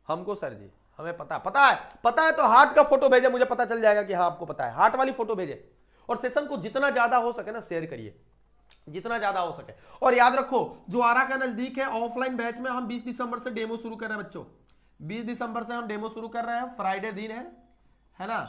हमको सर जी हमें पता है तो हार्ट का फोटो भेजे, मुझे पता चल जाएगा कि हाँ आपको पता है। हार्ट वाली फोटो भेजे और सेशन को जितना ज्यादा हो सके ना शेयर करिए, जितना ज्यादा हो सके। और याद रखो, जो आरा का नजदीक है, ऑफलाइन बैच में हम 20 दिसंबर से डेमो शुरू कर रहे हैं बच्चों। 20 दिसंबर से हम डेमो शुरू कर रहे हैं। फ्राइडे दिन है ना?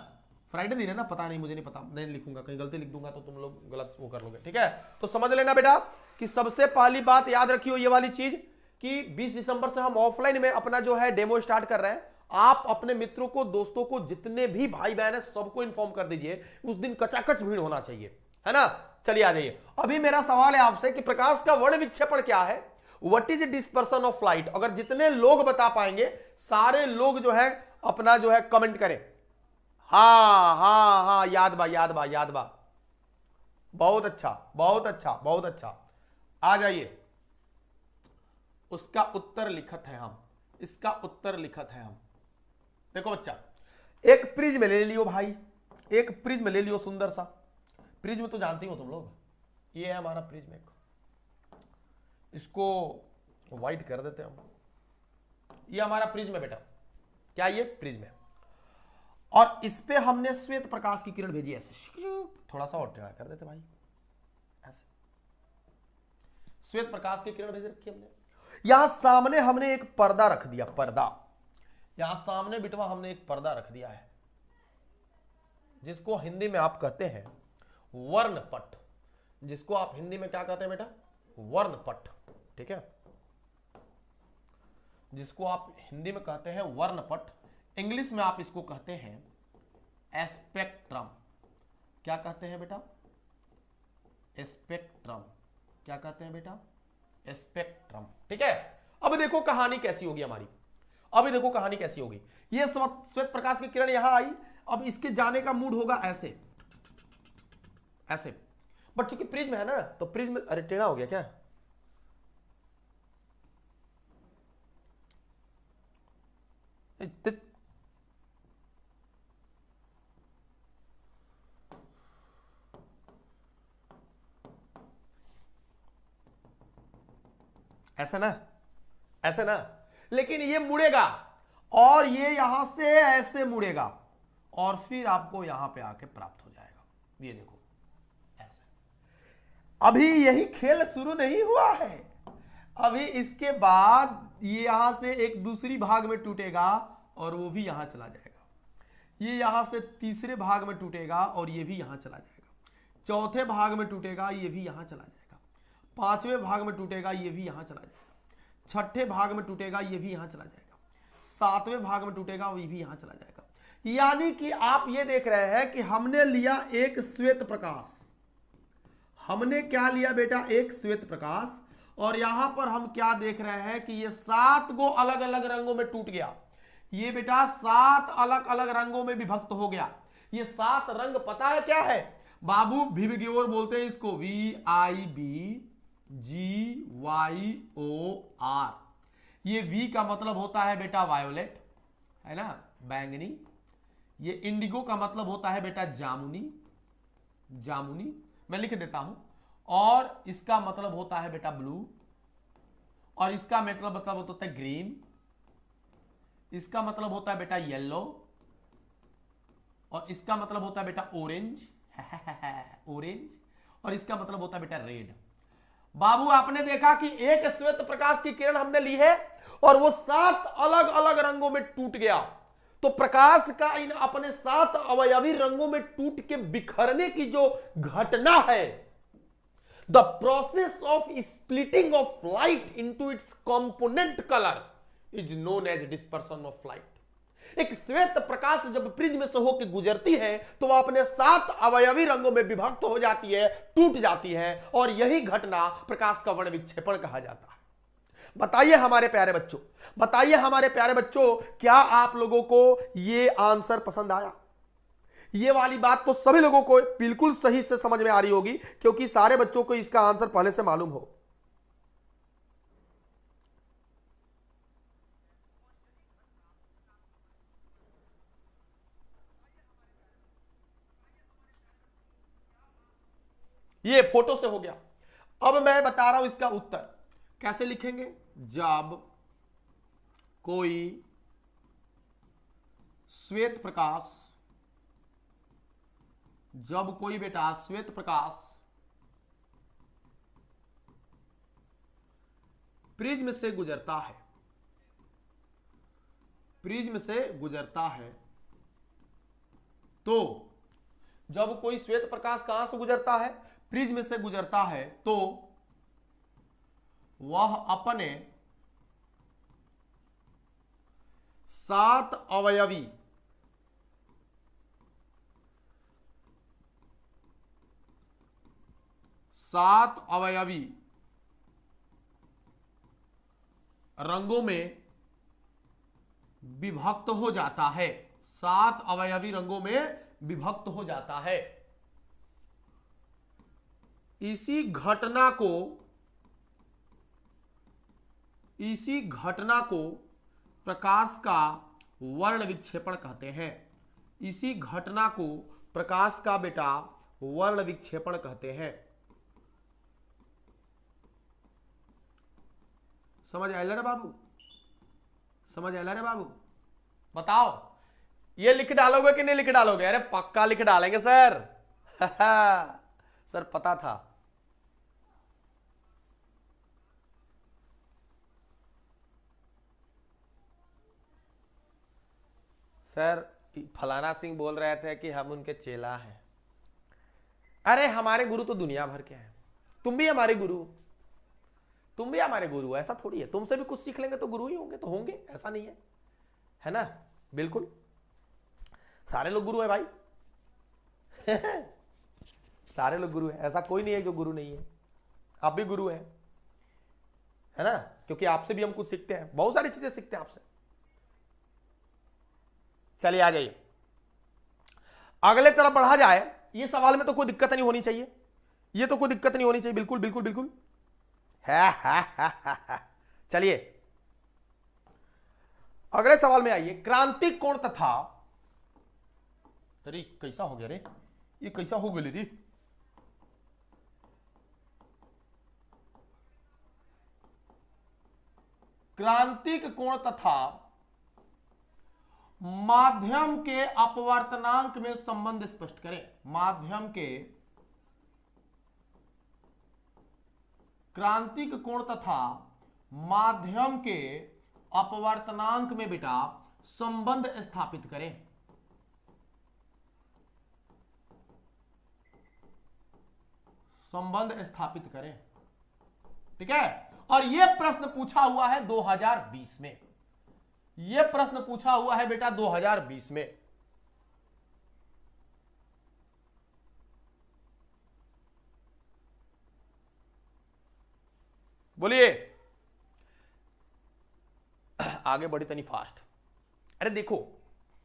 फ्राइडे दिन है ना? पता नहीं, मुझे नहीं पता, नहीं लिखूंगा, कहीं गलती लिख दूंगा तो तुम लोग गलत वो कर लोगे। ठीक है, तो समझ लेना बेटा कि सबसे पहली बात याद रखियो ये वाली चीज कि 20 दिसंबर से हम ऑफलाइन में अपना जो है डेमो स्टार्ट कर रहे हैं। आप अपने मित्रों को, दोस्तों को, जितने भी भाई बहन है सबको इन्फॉर्म कर दीजिए। उस दिन कचाकच भीड़ होना चाहिए, है ना? चलिए आ जाइए। अभी मेरा सवाल है आपसे कि प्रकाश का वर्ण विक्षेपण क्या है? What is dispersion of light? अगर जितने लोग बता पाएंगे, सारे लोग जो है अपना जो है कमेंट करें। हाँ हाँ हाँ, याद बा। बहुत अच्छा। आ जाइए। उसका उत्तर लिखत है हम, इसका उत्तर लिखत है हम। देखो बच्चा, एक प्रिज्म ले लियो भाई, एक प्रिज्म ले लियो सुंदर सा। प्रिज्म तो जानती हो तुम लोग, ये है हमारा प्रिज्म एक। इसको व्हाइट कर देते हैं हम। ये हमारा प्रिज्म है बेटा, क्या ये प्रिज्म है। और इस पे हमने श्वेत प्रकाश की किरण भेजी ऐसे, थोड़ा सा और टेढ़ा कर देते भाई, ऐसे श्वेत प्रकाश की किरण भेज रखी हमने। यहां सामने हमने एक पर्दा रख दिया, पर्दा। यहां सामने बिटवा हमने एक पर्दा रख दिया है, जिसको हिंदी में आप कहते हैं वर्णपट। जिसको आप हिंदी में क्या कहते हैं बेटा? वर्णपट, ठीक है। जिसको आप हिंदी में कहते हैं वर्णपट, इंग्लिश में आप इसको कहते हैं स्पेक्ट्रम। क्या कहते हैं बेटा? स्पेक्ट्रम। क्या कहते हैं बेटा? स्पेक्ट्रम, ठीक है। अब देखो कहानी कैसी होगी हमारी, अभी देखो कहानी कैसी होगी। ये श्वेत प्रकाश की किरण यहां आई, अब इसके जाने का मूड होगा ऐसे ऐसे, बट चूंकि प्रिज्म है ना, तो प्रिज्म, अरे टेढ़ा हो गया क्या? ऐसा ना, ऐसे ना, लेकिन ये मुड़ेगा और ये यहां से ऐसे मुड़ेगा और फिर आपको यहां पे आके प्राप्त हो जाएगा। ये देखो ऐसे। अभी यही खेल शुरू नहीं हुआ है, अभी इसके बाद ये यहां से एक दूसरी भाग में टूटेगा और वो भी यहां चला जाएगा। ये यहां से तीसरे भाग में टूटेगा और ये भी यहां चला जाएगा। चौथे भाग में टूटेगा, ये भी यहां चला जाएगा। पांचवें भाग में टूटेगा, ये भी यहां चला जाएगा। छठे भाग में टूटेगा, ये भी यहां चला जाएगा। सातवें भाग में टूटेगा, ये भी यहां चला जाएगा। यानी कि आप ये देख रहे हैं कि हमने लिया एक श्वेत प्रकाश। हमने क्या लिया बेटा? एक श्वेत प्रकाश। और यहां पर हम क्या देख रहे हैं कि ये 7 गो अलग अलग रंगों में टूट गया। ये बेटा 7 अलग अलग रंगों में विभक्त हो गया। ये 7 रंग पता है क्या है बाबू? विबग्योर बोलते हैं इसको, VIBGYOR। ये V का मतलब होता है बेटा वायोलेट, है ना, बैंगनी। ये इंडिगो का मतलब होता है बेटा जामुनी, जामुनी मैं लिख देता हूं। और इसका मतलब होता है बेटा ब्लू। और इसका मतलब होता है ग्रीन। इसका मतलब होता है बेटा येलो। और इसका मतलब होता है बेटा ऑरेंज ऑरेंज। और इसका मतलब होता है बेटा रेड। बाबू आपने देखा कि एक श्वेत प्रकाश की किरण हमने ली है और वो 7 अलग अलग रंगों में टूट गया। तो प्रकाश का इन अपने 7 अवयवी रंगों में टूट के बिखरने की जो घटना है, the process of splitting of light into its component colour is known as dispersion of light. एक श्वेत प्रकाश जब प्रिज्म से होकर गुजरती है तो वह अपने 7 अवयवी रंगों में विभक्त हो जाती है, टूट जाती है, और यही घटना प्रकाश का वर्ण विक्षेपण कहा जाता है। बताइए हमारे प्यारे बच्चों, बताइए हमारे प्यारे बच्चों, क्या आप लोगों को यह आंसर पसंद आया? ये वाली बात तो सभी लोगों को बिल्कुल सही से समझ में आ रही होगी, क्योंकि सारे बच्चों को इसका आंसर पहले से मालूम हो। ये फोटो से हो गया। अब मैं बता रहा हूं इसका उत्तर कैसे लिखेंगे। जब कोई श्वेत प्रकाश, जब कोई बेटा श्वेत प्रकाश प्रिज्म से गुजरता है, प्रिज्म से गुजरता है, तो जब कोई श्वेत प्रकाश कहां से गुजरता है? प्रिज्म से गुजरता है, तो वह अपने 7 अवयवी रंगों में विभक्त हो जाता है। 7 अवयवी रंगों में विभक्त हो जाता है। इसी घटना को प्रकाश का वर्ण विक्षेपण कहते हैं। इसी घटना को प्रकाश का बेटा वर्ण विक्षेपण कहते हैं। समझ आया रे बाबू, समझ आया रे बाबू? बताओ ये लिख डालोगे कि नहीं लिख डालोगे? अरे पक्का लिख डालेंगे सर। सर पता था। सर फलाना सिंह बोल रहे थे कि हम उनके चेला हैं। अरे हमारे गुरु तो दुनिया भर के हैं, तुम भी हमारे गुरु, तुम भी हमारे गुरु, ऐसा थोड़ी है। तुमसे भी कुछ सीख लेंगे तो गुरु ही होंगे, तो होंगे, ऐसा नहीं है ना? बिल्कुल सारे लोग गुरु है भाई। सारे लोग गुरु है, ऐसा कोई नहीं है जो गुरु नहीं है। आप भी गुरु है ना? क्योंकि आपसे भी हम कुछ सीखते हैं, बहुत सारी चीजें सीखते हैं आपसे। चलिए आ जाइए, अगले तरफ बढ़ा जाए। ये सवाल में तो कोई दिक्कत नहीं होनी चाहिए, ये तो कोई दिक्कत नहीं होनी चाहिए, बिल्कुल बिल्कुल बिल्कुल है। चलिए अगले सवाल में आइए। क्रांति कोण तथा, अरे कैसा हो गया रे, ये कैसा हो गया रे? क्रांतिक कोण तथा माध्यम के अपवर्तनांक में संबंध स्पष्ट करें। माध्यम के क्रांतिक कोण तथा माध्यम के अपवर्तनांक में बेटा संबंध स्थापित करें। संबंध स्थापित करें, ठीक है। और यह प्रश्न पूछा हुआ है 2020 में, यह प्रश्न पूछा हुआ है बेटा 2020 में। बोलिए, आगे बढ़ी तनी फास्ट। अरे देखो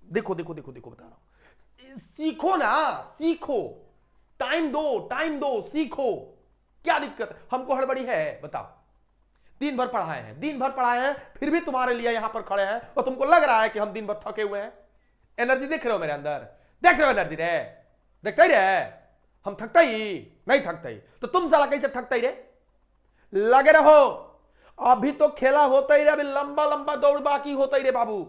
देखो देखो देखो देखो, बता रहा हूं, सीखो ना, सीखो, टाइम दो, टाइम दो, सीखो। क्या दिक्कत, हमको हड़बड़ी है? बताओ, दिन भर पढ़ाए हैं, दिन भर पढ़ाए हैं, फिर भी तुम्हारे लिए यहां पर खड़े हैं और तुमको लग रहा है कि हम दिन भर थके हुए हैं। एनर्जी देख रहे हो मेरे अंदर? देख रहे हो एनर्जी रे? देखते ही रे, हम थकते ही नहीं, थकते ही तो तुम साला कैसे थकते ही रे? लगे रहो, अभी तो खेला होता ही रे, अभी लंबा लंबा दौड़ बाकी होता ही रे बाबू।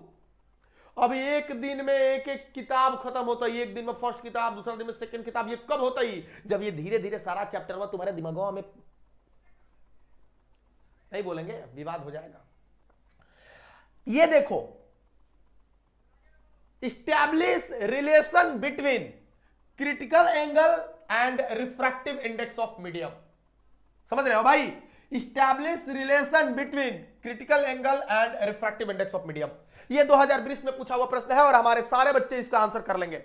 अभी एक दिन में एक एक किताब खत्म होता है, एक दिन में फर्स्ट किताब, दूसरा दिन में सेकंड किताब। ये कब होता ही? जब ये धीरे धीरे सारा चैप्टर में तुम्हारे दिमागों में, नहीं बोलेंगे विवाद हो जाएगा। ये देखो, establish relation between critical angle and refractive index of medium. समझ रहे हो भाई? Establish relation between critical angle and refractive index of medium, ये 2020 में पूछा हुआ प्रश्न है और हमारे सारे बच्चे इसका आंसर कर लेंगे,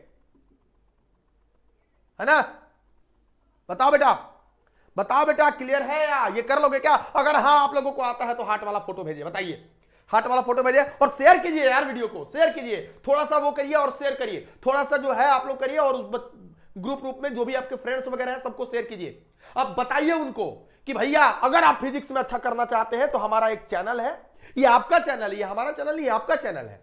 है ना? बताओ बेटा, बताओ बेटा, क्लियर है या ये कर लोगे क्या? अगर हाँ आप लोगों को आता है तो हार्ट वाला फोटो भेजिए, बताइए, हार्ट वाला फोटो भेजिए और शेयर कीजिए यार, वीडियो को शेयर कीजिए, थोड़ा सा वो करिए और शेयर करिए, थोड़ा सा जो है आप लोग करिए और उस ग्रुप में जो भी आपके फ्रेंड्स वगैरह हैं सबको शेयर कीजिए। अब बताइए उनको कि भैया अगर आप फिजिक्स में अच्छा करना चाहते हैं तो हमारा एक चैनल है, ये आपका चैनल है, ये हमारा चैनल है, ये आपका चैनल है।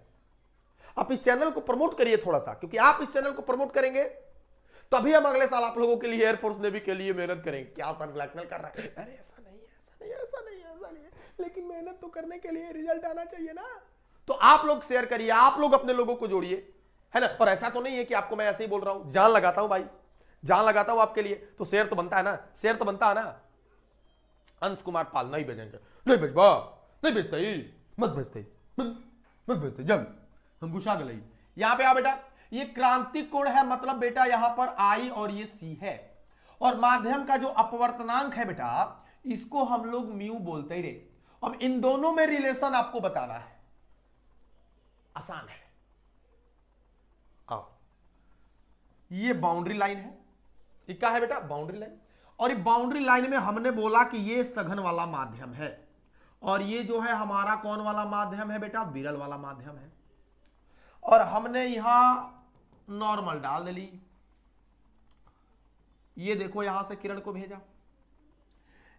आप इस चैनल को प्रमोट करिए थोड़ा सा, क्योंकि आप इस चैनल को प्रमोट करेंगे तभी हम अगले साल आप लोगों के लिए एयरफोर्स नेवी के लिए मेहनत करेंगे। क्या सर ब्लैकमेल कर रहा है? अरे ऐसा नहीं है, ऐसा नहीं है, ऐसा नहीं है, ऐसा नहीं है, लेकिन मेहनत तो करने के लिए रिजल्ट आना चाहिए ना। तो आप लोग शेयर करिए, आप लोग अपने लोगों को जोड़िए, है ना? और ऐसा तो नहीं है कि आपको मैं ऐसे ही बोल रहा हूं, जान लगाता हूं भाई, जान लगाता हूं आपके लिए, तो शेयर तो बनता है ना, शेयर तो बनता है ना। अंश कुमार पाल नहीं भेजेंगे, नहीं भेजबा, नहीं भेजते ही, मत भेजते, मत भेजते, जब हम गुस्सा गई। यहां पे आ बेटा, ये क्रांति कोण है, मतलब बेटा यहां पर आई और ये सी है, और माध्यम का जो अपवर्तनांक है बेटा इसको हम लोग म्यू बोलते ही रहे। अब इन दोनों में रिलेशन आपको बताना है, आसान है। आओ, ये बाउंड्री लाइन है, ये क्या है बेटा? Boundary line. और ये बाउंड्री लाइन में हमने बोला कि ये सघन वाला माध्यम है और ये जो है हमारा कौन वाला माध्यम है बेटा? विरल वाला माध्यम है। और हमने यहां नॉर्मल डाल दी, ये देखो यहां से किरण को भेजा।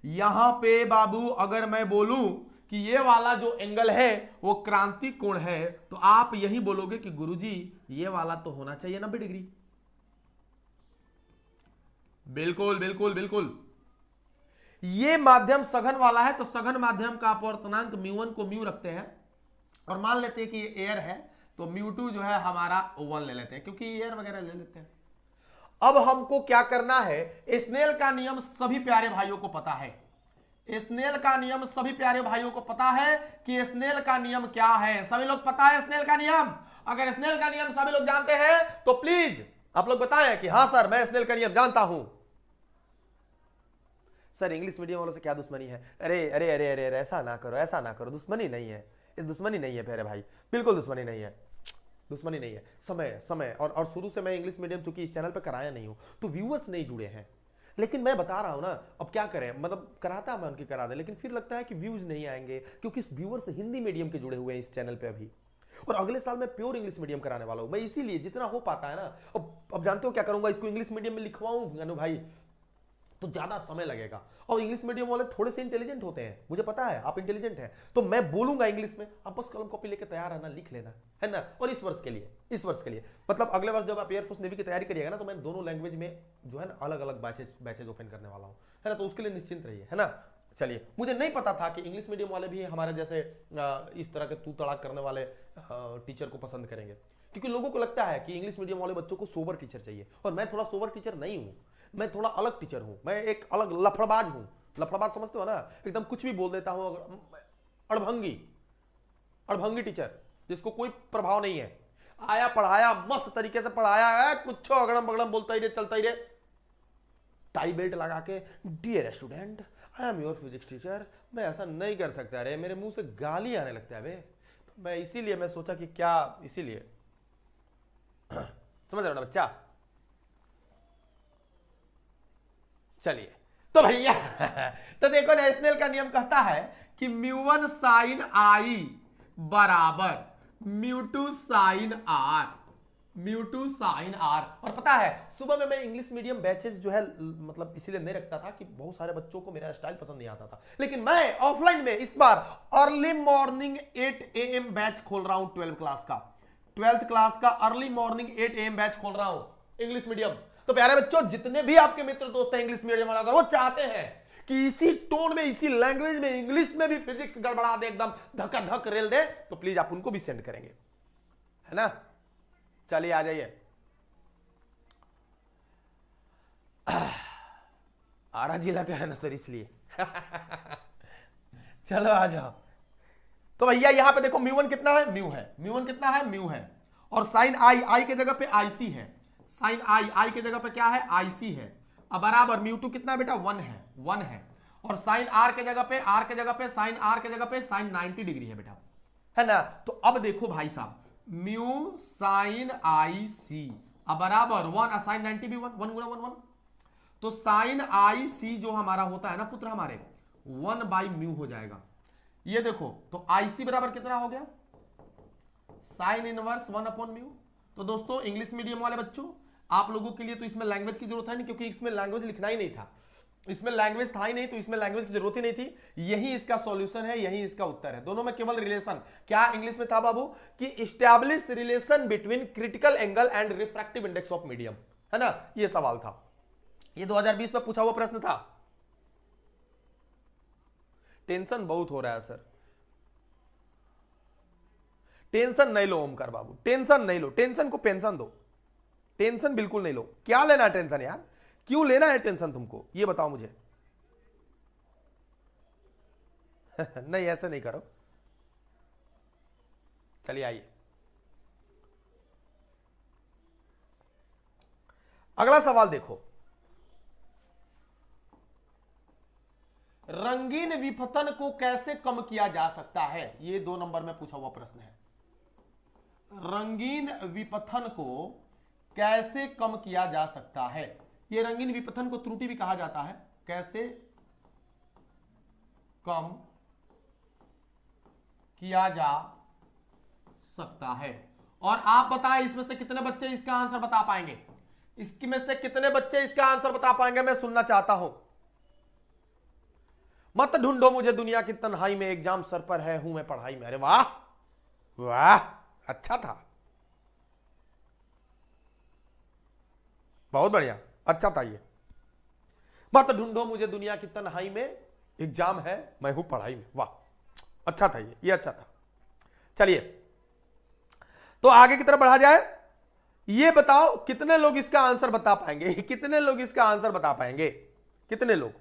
यहां पे बाबू अगर मैं बोलूं कि ये वाला जो एंगल है वो क्रांति कोण है, तो आप यही बोलोगे कि गुरुजी ये वाला तो होना चाहिए 90 डिग्री, बिल्कुल बिल्कुल बिल्कुल। ये माध्यम सघन वाला है तो सघन माध्यम का अपवर्तनांक म्यू1 को म्यू रखते हैं और मान लेते हैं कि ये एयर है तो म्यू2 जो है हमारा 1 ले लेते हैं क्योंकि एयर वगैरह ले लेते हैं। अब हमको क्या करना है, स्नेल का नियम सभी प्यारे भाइयों को पता है। स्नेल का नियम सभी प्यारे भाइयों को पता है कि स्नेल का नियम क्या है। सभी लोग पता है स्नेल का नियम? अगर स्नेल का नियम सभी लोग जानते हैं तो प्लीज आप लोग बताएं कि हां सर मैं स्नेल का नियम जानता हूं। सर इंग्लिश मीडियम वालों से क्या दुश्मनी है? अरे अरे अरे अरे अरे ऐसा ना करो, ऐसा ना करो, दुश्मनी नहीं है, इस दुश्मनी नहीं है प्यारे भाई, बिल्कुल दुश्मनी नहीं है, दुश्मनी नहीं है। समय समय और शुरू से मैं इंग्लिश मीडियम चूंकि इस चैनल पर कराया नहीं हूं तो व्यूअर्स नहीं जुड़े हैं, लेकिन मैं बता रहा हूं ना, अब क्या करें, मतलब कराता मैं उनकी करा दे, लेकिन फिर लगता है कि व्यूज नहीं आएंगे क्योंकि व्यूअर्स हिंदी मीडियम के जुड़े हुए हैं इस चैनल पे अभी। और अगले साल मैं प्योर इंग्लिश मीडियम कराने वाला हूं मैं, इसीलिए जितना हो पाता है ना। अब जानते हो क्या करूंगा, इसको इंग्लिश मीडियम में लिखवाऊं अनु भाई तो ज्यादा समय लगेगा और इंग्लिश मीडियम वाले थोड़े से इंटेलिजेंट होते हैं, मुझे पता है आप इंटेलिजेंट हैं, तो मैं बोलूंगा इंग्लिश में, आप बस कलम कॉपी लेके तैयार रहना, लिख लेना है ना। और इस वर्ष के लिए मतलब अगले वर्ष जब आप एयरफोर्स नेवी की तैयारी करिएगा ना तो मैं दोनों लैंग्वेज में जो है ना अलग अलग बैचेज ओपन करने वाला हूं, है ना, तो उसके लिए निश्चिंत रहिए, है ना। चलिए, मुझे नहीं पता था कि इंग्लिश मीडियम वाले भी हमारे जैसे इस तरह के तू तड़ाक करने वाले टीचर को पसंद करेंगे, क्योंकि लोगों को लगता है कि इंग्लिश मीडियम वाले बच्चों को सोबर टीचर चाहिए, और मैं थोड़ा सोबर टीचर नहीं हूं, मैं थोड़ा अलग टीचर हूं, मैं एक अलग लफड़बाज हूं। लफड़ाबाज समझते हो ना, एकदम कुछ भी बोल देता हूं, अड़भंगी टीचर जिसको कोई प्रभाव नहीं है, आया पढ़ाया मस्त तरीके से पढ़ाया है, कुछ अगड़म बगड़म बोलता ही रहे, चलता ही रहे, टाई बेल्ट लगा के, dear student I am your physics teacher, मैं ऐसा नहीं कर सकता, अरे मेरे मुंह से गाली आने लगता है बे, तो मैं इसीलिए मैं सोचा कि क्या, इसीलिए समझ रहे हो ना बच्चा। चलिए तो भैया तो देखो ना, स्नेल का नियम कहता है कि म्यू1 साइन आई बराबर म्यू2 साइन आर, म्यू2 साइन आर। और पता है सुबह में मैं इंग्लिश मीडियम बैचेस जो है मतलब इसीलिए नहीं रखता था कि बहुत सारे बच्चों को मेरा स्टाइल पसंद नहीं आता था, लेकिन मैं ऑफलाइन में इस बार अर्ली मॉर्निंग 8 AM बैच खोल रहा हूं, 12th क्लास का अर्ली मॉर्निंग 8 AM बैच खोल रहा हूं इंग्लिश मीडियम। तो प्यारे बच्चों, जितने भी आपके मित्र दोस्त हैं इंग्लिश मीडियम वाला, अगर वो चाहते हैं कि इसी टोन में, इसी लैंग्वेज में, इंग्लिश में भी फिजिक्स गड़बड़ा दे, एकदम धक्का धक रेल दे, तो प्लीज आप उनको भी सेंड करेंगे, है ना। चलिए आ जाइए, आरा जिला का है ना सर, इसलिए चलो आ जाओ। तो भैया यहां पे देखो म्यू1 कितना है, म्यू1 कितना है, म्यू है, और साइन आई के जगह पे आईसी है, साइन आई के जगह पे क्या है, आईसी है। अब बराबर म्यू2 कितना है बेटा, 1 है, और साइन आर के जगह पे साइन आर के जगह पे साइन 90 डिग्री है बेटा, है ना। तो अब देखो भाई साहब, म्यू साइन आई सी अब बराबर 1, साइन 90 भी 1 गुना 1 तो साइन आई सी जो हमारा होता है ना पुत्र, हमारे 1/म्यू हो जाएगा। ये देखो तो आई सी बराबर कितना हो गया, साइन इनवर्स 1/म्यू। तो दोस्तों इंग्लिश मीडियम वाले बच्चों, आप लोगों के लिए तो इसमें लैंग्वेज की जरूरत है नहीं, क्योंकि इसमें लैंग्वेज लिखना ही नहीं था, इसमें लैंग्वेज था ही नहीं, तो इसमें लैंग्वेज की जरूरत ही नहीं थी। यही इसका सॉल्यूशन है, यही इसका उत्तर है। दोनों में केवल रिलेशन, क्या इंग्लिश में था बाबू, कि establish relation between critical angle and refractive index of medium, है ना, ये सवाल था, ये 2020 में पूछा हुआ प्रश्न था। टेंशन बहुत हो रहा है सर, टेंशन नहीं लो ओमकार बाबू, टेंशन नहीं लो, टेंशन को पेंशन दो, टेंशन बिल्कुल नहीं लो। क्या लेना है टेंशन यार, क्यों लेना है टेंशन तुमको, ये बताओ मुझे नहीं ऐसे नहीं करो। चलिए आइए, अगला सवाल देखो, रंगीन विपथन को कैसे कम किया जा सकता है, ये 2 नंबर में पूछा हुआ प्रश्न है। रंगीन विपथन को कैसे कम किया जा सकता है, ये रंगीन विपथन को त्रुटि भी कहा जाता है, कैसे कम किया जा सकता है। और आप बताएं इसमें से कितने बच्चे इसका आंसर बता पाएंगे, इसमें से कितने बच्चे इसका आंसर बता पाएंगे, मैं सुनना चाहता हूं। मत ढूंढो मुझे दुनिया की तन्हाई में, एग्जाम सर पर है, हूं मैं पढ़ाई में। अरे वाह वाह, अच्छा था, बहुत बढ़िया, अच्छा था ये। मत ढूंढो मुझे दुनिया की तन्हाई में, एग्जाम है मैं हूं पढ़ाई में। वाह, अच्छा था ये अच्छा था। चलिए तो आगे की तरफ बढ़ा जाए। ये बताओ कितने लोग इसका आंसर बता पाएंगे, कितने लोग इसका आंसर बता पाएंगे, कितने लोग?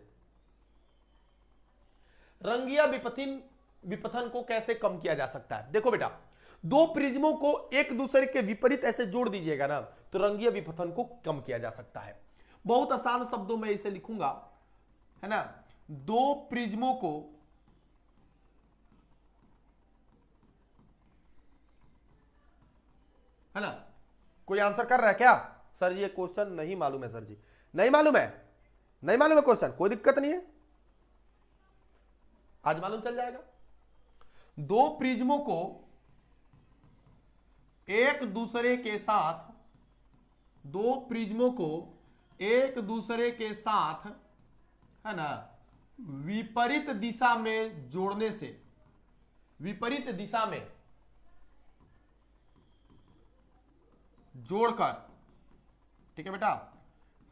रंगिया विपथन को कैसे कम किया जा सकता है? देखो बेटा, दो प्रिज्मों को एक दूसरे के विपरीत ऐसे जोड़ दीजिएगा ना तो रंगीय विपथन को कम किया जा सकता है। बहुत आसान शब्दों में इसे लिखूंगा, है ना। दो प्रिज्मों को है ना, कोई आंसर कर रहा है क्या? सर ये क्वेश्चन नहीं मालूम है। सर जी नहीं मालूम है, नहीं मालूम है क्वेश्चन, कोई दिक्कत नहीं है, आज मालूम चल जाएगा। दो प्रिज्मों को एक दूसरे के साथ, दो प्रिज्मों को एक दूसरे के साथ, है ना, विपरीत दिशा में जोड़ने से, विपरीत दिशा में जोड़कर, ठीक है बेटा,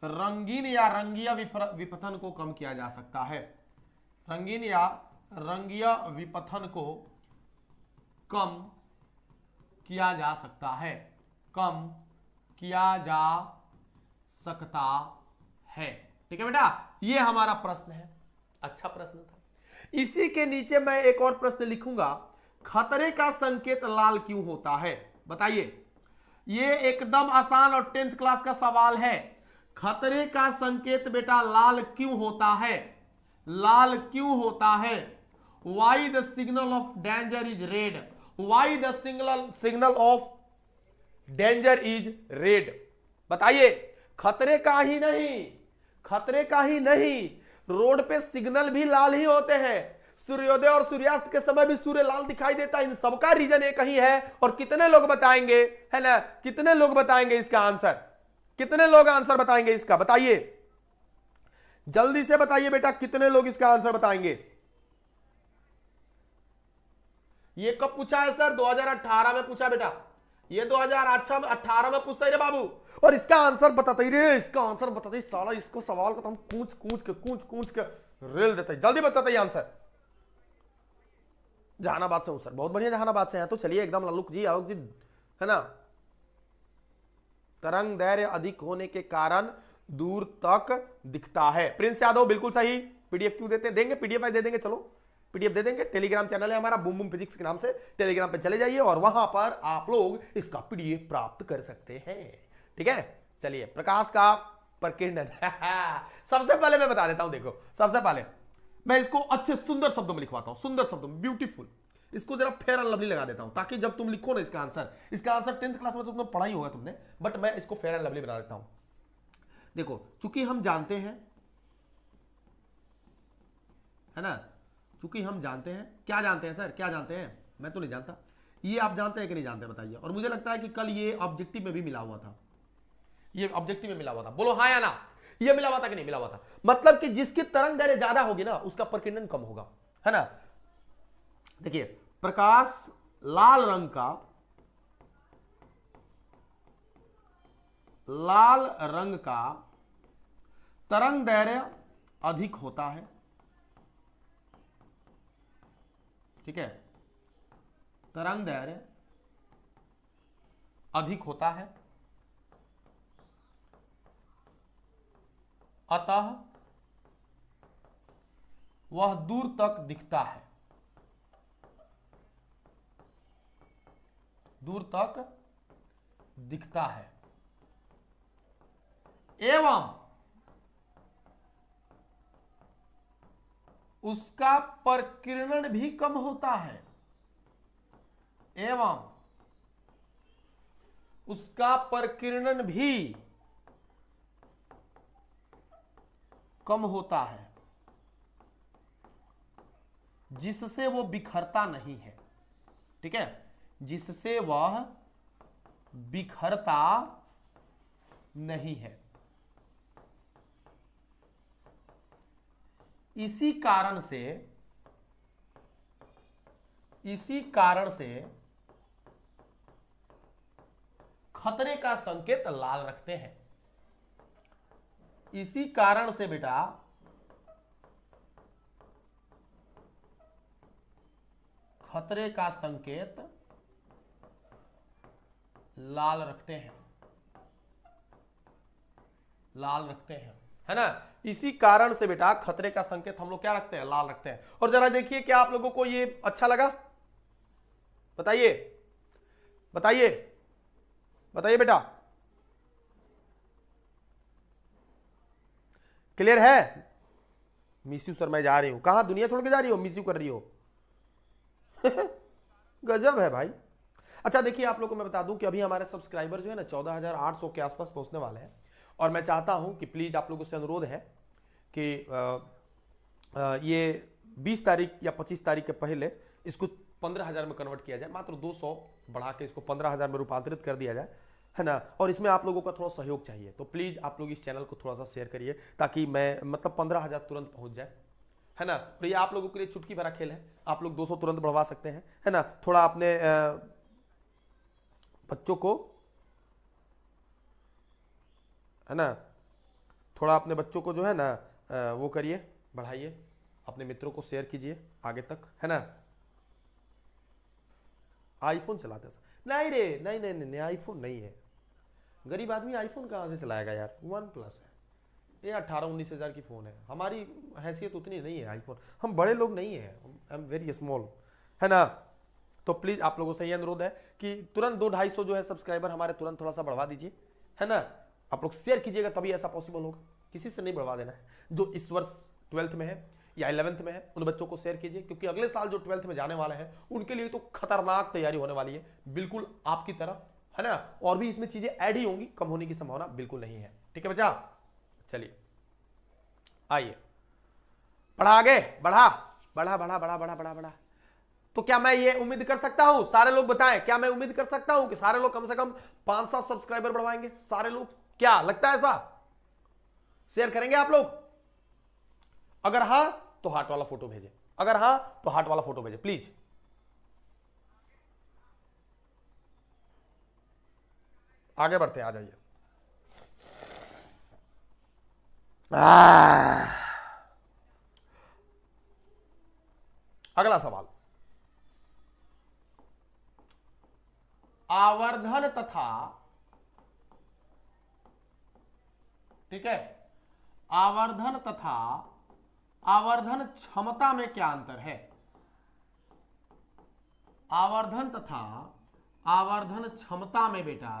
रंगीन या रंगीय विपथन को कम किया जा सकता है। रंगीन या रंगीय विपथन को कम किया जा सकता है, कम किया जा सकता है। ठीक है बेटा, ये हमारा प्रश्न है, अच्छा प्रश्न था। इसी के नीचे मैं एक और प्रश्न लिखूंगा, खतरे का संकेत लाल क्यों होता है? बताइए, ये एकदम आसान और 10th क्लास का सवाल है। खतरे का संकेत बेटा लाल क्यों होता है? लाल क्यों होता है? Why the signal of danger is red? Why the signal of danger is red? बताइए, खतरे का ही नहीं, खतरे का ही नहीं, रोड पे सिग्नल भी लाल ही होते हैं। सूर्योदय और सूर्यास्त के समय भी सूर्य लाल दिखाई देता है। इन सबका रीजन एक ही है। और कितने लोग बताएंगे, है ना, कितने लोग बताएंगे इसका आंसर? कितने लोग आंसर बताएंगे इसका? बताइए, जल्दी से बताइए बेटा, कितने लोग इसका आंसर बताएंगे? ये कब पूछा है सर? 2018 में पूछा बेटा, ये 2018 में पूछता है रे बाबू। और इसका आंसर बताते ही रे, इसका आंसर बताते ही साला इसको सवाल को तो हम कूच के रेल देते, जल्दी बताते ही आंसर। जहानाबाद से हूं सर, बहुत बढ़िया, जहानाबाद से हैं तो चलिए एकदम आलोक जी, है ना। तरंग दैर्घ्य अधिक होने के कारण दूर तक दिखता है। प्रिंस यादव बिल्कुल सही। पीडीएफ क्यों देते हैं? देंगे, पीडीएफ दे देंगे, चलो पीडीएफ दे देंगे। टेलीग्राम चैनल है हमारा बूम बूम फिजिक्स के नाम से, टेलीग्राम पे चले जाइए और वहां पर आप लोग इसका पीडीएफ प्राप्त कर सकते हैं। ठीक है, चलिए, प्रकाश का प्रकीर्णन सबसे पहले मैं बता देता हूं। देखो, सबसे पहले मैं इसको अच्छे सुंदर शब्दों में लिखवाता हूं, सुंदर शब्दों में, ब्यूटीफुल। इसको जरा फेयर एंड लवली लगा देता हूं ताकि जब तुम लिखो ना इसका आंसर 10th क्लास में तुमने पढ़ा ही होगा तुमने, बट मैं इसको फेयर एंड लवली बना देता हूं। देखो, चूंकि हम जानते हैं, है ना, चूंकि हम जानते हैं, क्या जानते हैं सर, क्या जानते हैं? मैं तो नहीं जानता, ये आप जानते हैं कि नहीं जानते बताइए। और मुझे लगता है कि कल ये ऑब्जेक्टिव में भी मिला हुआ था, ये ऑब्जेक्टिव में मिला हुआ था, बोलो हाँ या ना। ये मिला हुआ था कि नहीं मिला हुआ था? मतलब कि जिसकी तरंग दैर्घ्य ज्यादा होगी ना उसका प्रकीर्णन कम होगा, है ना। देखिए, प्रकाश लाल रंग का, लाल रंग का तरंग दैर्घ्य अधिक होता है, ठीक है, तरंग दैर्घ्य अधिक होता है, अतः वह दूर तक दिखता है, दूर तक दिखता है, एवं उसका प्रकीर्णन भी कम होता है, एवं उसका प्रकीर्णन भी कम होता है, जिससे वो बिखरता नहीं है। ठीक है, जिससे वह बिखरता नहीं है। इसी कारण से खतरे का संकेत लाल रखते हैं। इसी कारण से बेटा खतरे का संकेत लाल रखते हैं, लाल रखते हैं, है ना। इसी कारण से बेटा खतरे का संकेत हम लोग क्या रखते हैं, लाल रखते हैं। और जरा देखिए क्या आप लोगों को ये अच्छा लगा, बताइए बताइए बताइए बेटा, क्लियर है। मिस यू सर, मैं जा रही हूं, कहां दुनिया छोड़ के जा रही हो, मिस यू कर रही हो गजब है भाई। अच्छा देखिए आप लोग को मैं बता दूं कि अभी हमारे सब्सक्राइबर जो है ना 14,800 के आसपास पहुंचने वाले हैं। और मैं चाहता हूं कि प्लीज आप लोगों से अनुरोध है कि ये 20 तारीख या 25 तारीख के पहले इसको 15,000 में कन्वर्ट किया जाए, मात्र 200 बढ़ा के इसको 15,000 में रूपांतरित कर दिया जाए, है ना। और इसमें आप लोगों का थोड़ा सहयोग चाहिए, तो प्लीज आप लोग इस चैनल को थोड़ा सा शेयर करिए ताकि मैं मतलब 15,000 तुरंत पहुंच जाए, है ना। और ये आप लोगों के लिए चुटकी भरा खेल है, आप लोग 200 तुरंत बढ़वा सकते हैं, है ना। थोड़ा अपने बच्चों को, है ना, थोड़ा अपने बच्चों को जो है ना वो करिए, बढ़ाइए, अपने मित्रों को शेयर कीजिए आगे तक, है ना। आईफोन चलाते हैं? नहीं रे, नहीं नहीं नहीं, आईफोन नहीं है, गरीब आदमी आईफोन कहाँ से चलाएगा यार, वन प्लस है ये, 18-19 हज़ार की फ़ोन है, हमारी हैसियत उतनी नहीं है आईफोन, हम बड़े लोग नहीं है, आई एम वेरी स्मॉल, है ना। तो प्लीज़ आप लोगों से ये अनुरोध है कि तुरंत 200-250 जो है सब्सक्राइबर हमारे तुरंत थोड़ा सा बढ़वा दीजिए, है ना। आप लोग शेयर कीजिएगा तभी ऐसा पॉसिबल होगा, किसी से नहीं बढ़वा देना है। जो इस वर्ष 12th में है या 11th में है उन बच्चों को शेयर कीजिए, क्योंकि अगले साल जो 12th में जाने वाले हैं उनके लिए तो खतरनाक तैयारी होने वाली है, बिल्कुल आपकी तरह, है ना। और भी इसमें चीजें ऐड ही होंगी, कम होने की संभावना बिल्कुल नहीं है, ठीक है बच्चा। चलिए आइए, बढ़ा आगे, बढ़ा बढ़ा बढ़ा बढ़ा बढ़ा बढ़ा बढ़ा। तो क्या मैं ये उम्मीद कर सकता हूं, सारे लोग बताएं, क्या मैं उम्मीद कर सकता हूं कि सारे लोग कम से कम 5-7 सब्सक्राइबर बढ़वाएंगे, सारे लोग, क्या लगता है ऐसा? शेयर करेंगे आप लोग? अगर हां तो हार्ट वाला फोटो भेजें, अगर हां तो हार्ट वाला फोटो भेजें प्लीज। आगे बढ़ते हैं, आ जाइए। अगला सवाल, आवर्धन तथा, ठीक है, आवर्धन तथा आवर्धन क्षमता में क्या अंतर है? आवर्धन तथा आवर्धन क्षमता में बेटा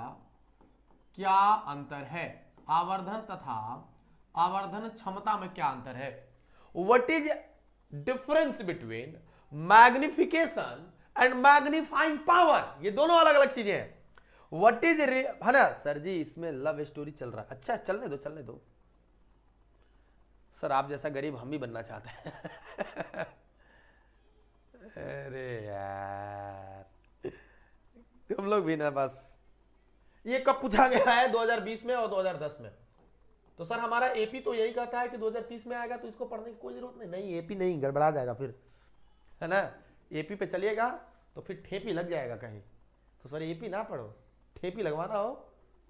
क्या अंतर है? आवर्धन तथा आवर्धन क्षमता में क्या अंतर है? What is difference between magnification and magnifying power? ये दोनों अलग अलग चीजें हैं। व्हाट इज, है ना सर जी, इसमें लव स्टोरी चल रहा है, अच्छा चलने दो चलने दो सर, आप जैसा गरीब हम भी बनना चाहते हैं अरे यार तुम लोग भी ना, बस ये कब पूछा गया है? 2020 में और 2010 में। तो सर हमारा एपी तो यही कहता है कि 2030 में आएगा, तो इसको पढ़ने की कोई जरूरत नहीं। नहीं एपी नहीं, गड़बड़ा जाएगा फिर, है ना। एपी पे चलिएगा तो फिर ठेपी लग जाएगा कहीं, तो सर एपी ना पढ़ो, ठेपी लगवाना हो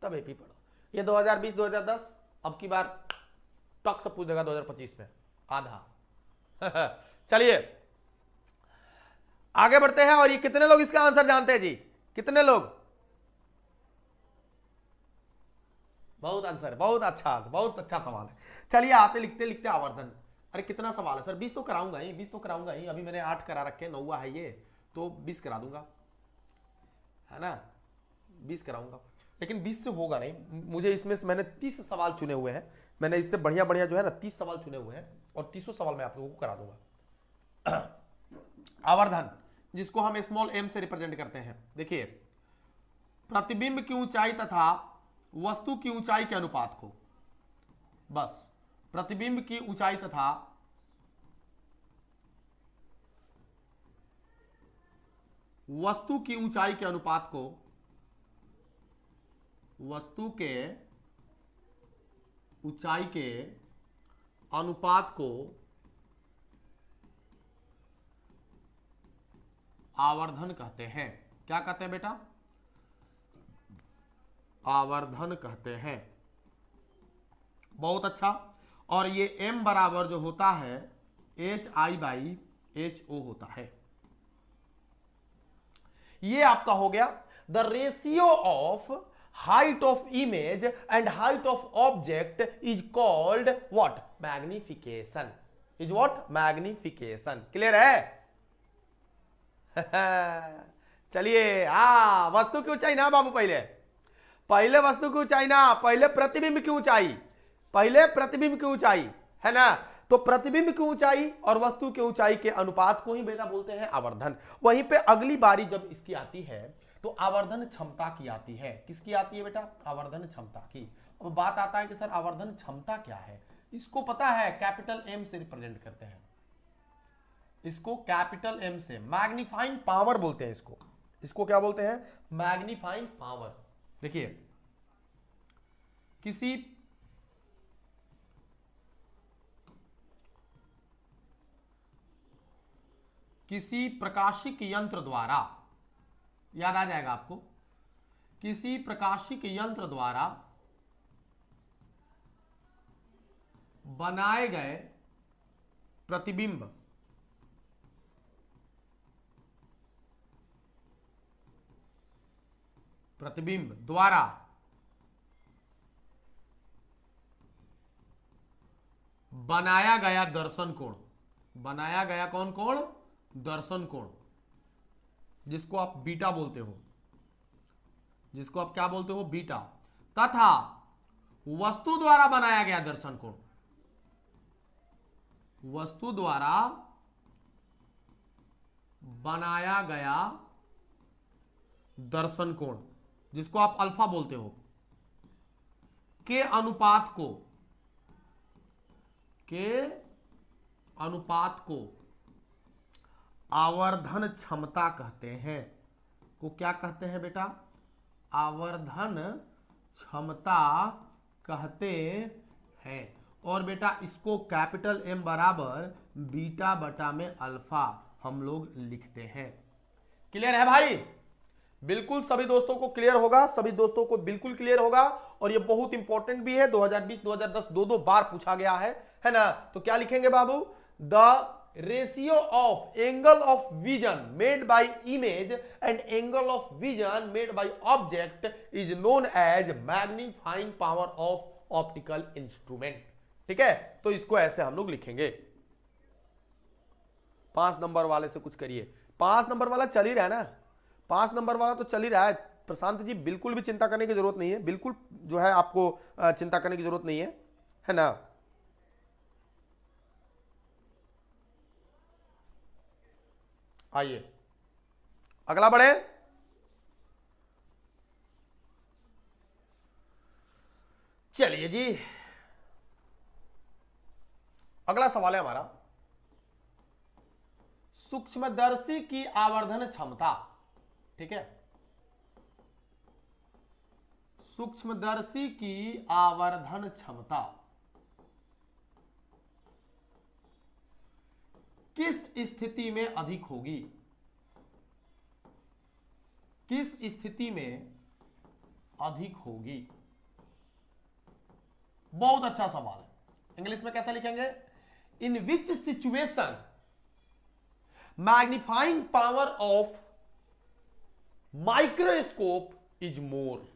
तब एपी पढ़ो। ये 2020-2010 अब की बार टॉक से पूछ देगा 2025 में आधा चलिए आगे बढ़ते हैं। और ये कितने लोग इसका आंसर जानते हैं जी? कितने लोग? बहुत आंसर, बहुत अच्छा, बहुत अच्छा सवाल है। चलिए आते लिखते लिखते आवर्धन, अरे कितना सवाल है सर? 20 तो कराऊंगा ही, 20 तो कराऊंगा ही, अभी मैंने 8 करा रखे, 9वां है ये, तो 20 करा दूंगा, है ना, 20 कराऊंगा। लेकिन 20 से होगा नहीं, मुझे इसमें से मैंने 30 सवाल चुने हुए हैं, मैंने इससे बढ़िया बढ़िया जो है ना 30 सवाल चुने हुए हैं, और 30 सवाल मैं आप लोगों को करा दूंगा। आवर्धन, जिसको हम स्मॉल m से रिप्रेजेंट करते हैं, देखिए प्रतिबिंब की ऊंचाई तथा वस्तु की ऊंचाई के अनुपात को, बस प्रतिबिंब की ऊंचाई तथा वस्तु की ऊंचाई के अनुपात को, वस्तु के ऊंचाई के अनुपात को आवर्धन कहते हैं। क्या कहते हैं बेटा? आवर्धन कहते हैं। बहुत अच्छा। और ये m बराबर जो होता है HI/HO होता है। ये आपका हो गया the ratio of height of image and height of object is called what? Magnification. Is what? Magnification. Clear है? चलिए, वस्तु की ऊंचाई ना बाबू, पहले वस्तु की ऊंचाई ना, पहले प्रतिबिंब की ऊंचाई, पहले प्रतिबिंब की ऊंचाई, है ना? तो प्रतिबिंब की ऊंचाई और वस्तु की ऊंचाई के अनुपात को ही बेटा बोलते हैं आवर्धन। वहीं पे अगली बारी जब इसकी आती है तो आवर्धन क्षमता की आती है। किसकी आती है बेटा? आवर्धन क्षमता की। अब बात आता है कि सर आवर्धन क्षमता क्या है? इसको पता है, कैपिटल एम से रिप्रेजेंट करते हैं, इसको कैपिटल एम से मैग्नीफाइंग पावर बोलते हैं। इसको क्या बोलते हैं? Magnifying power. देखिए, किसी प्रकाशिक यंत्र द्वारा, याद आ जाएगा आपको, किसी प्रकाशिक यंत्र द्वारा बनाए गए प्रतिबिंब द्वारा बनाया गया दर्शन कोण, बनाया गया कौन कोण? दर्शन कोण, जिसको आप बीटा बोलते हो, जिसको आप क्या बोलते हो? बीटा, तथा वस्तु द्वारा बनाया गया दर्शन कोण, वस्तु द्वारा बनाया गया दर्शन कोण, जिसको आप अल्फा बोलते हो, के अनुपात को आवर्धन क्षमता कहते हैं। को क्या कहते हैं बेटा? आवर्धन क्षमता कहते हैं। और बेटा इसको कैपिटल एम बराबर बीटा बटा में अल्फा हम लोग लिखते हैं। क्लियर है भाई? बिल्कुल सभी दोस्तों को क्लियर होगा, सभी दोस्तों को बिल्कुल क्लियर होगा। और ये बहुत इंपॉर्टेंट भी है, 2020 2010 दो बार पूछा गया है ना? तो क्या लिखेंगे बाबू? The ratio of angle of vision made by image and angle of vision made by object is known as magnifying power of optical instrument. ठीक है, तो इसको ऐसे हम लोग लिखेंगे। 5 नंबर वाले से कुछ करिए। 5 नंबर वाला चल ही रहा है ना, 5 नंबर वाला तो चल ही रहा है। प्रशांत जी बिल्कुल भी चिंता करने की जरूरत नहीं है, बिल्कुल जो है आपको चिंता करने की जरूरत नहीं है ना? आइए अगला बढ़े। चलिए जी, अगला सवाल है हमारा, सूक्ष्मदर्शी की आवर्धन क्षमता। ठीक है, सूक्ष्मदर्शी की आवर्धन क्षमता किस स्थिति में अधिक होगी? किस स्थिति में अधिक होगी? बहुत अच्छा सवाल है। इंग्लिश में कैसा लिखेंगे? In which situation magnifying power of microscope is more.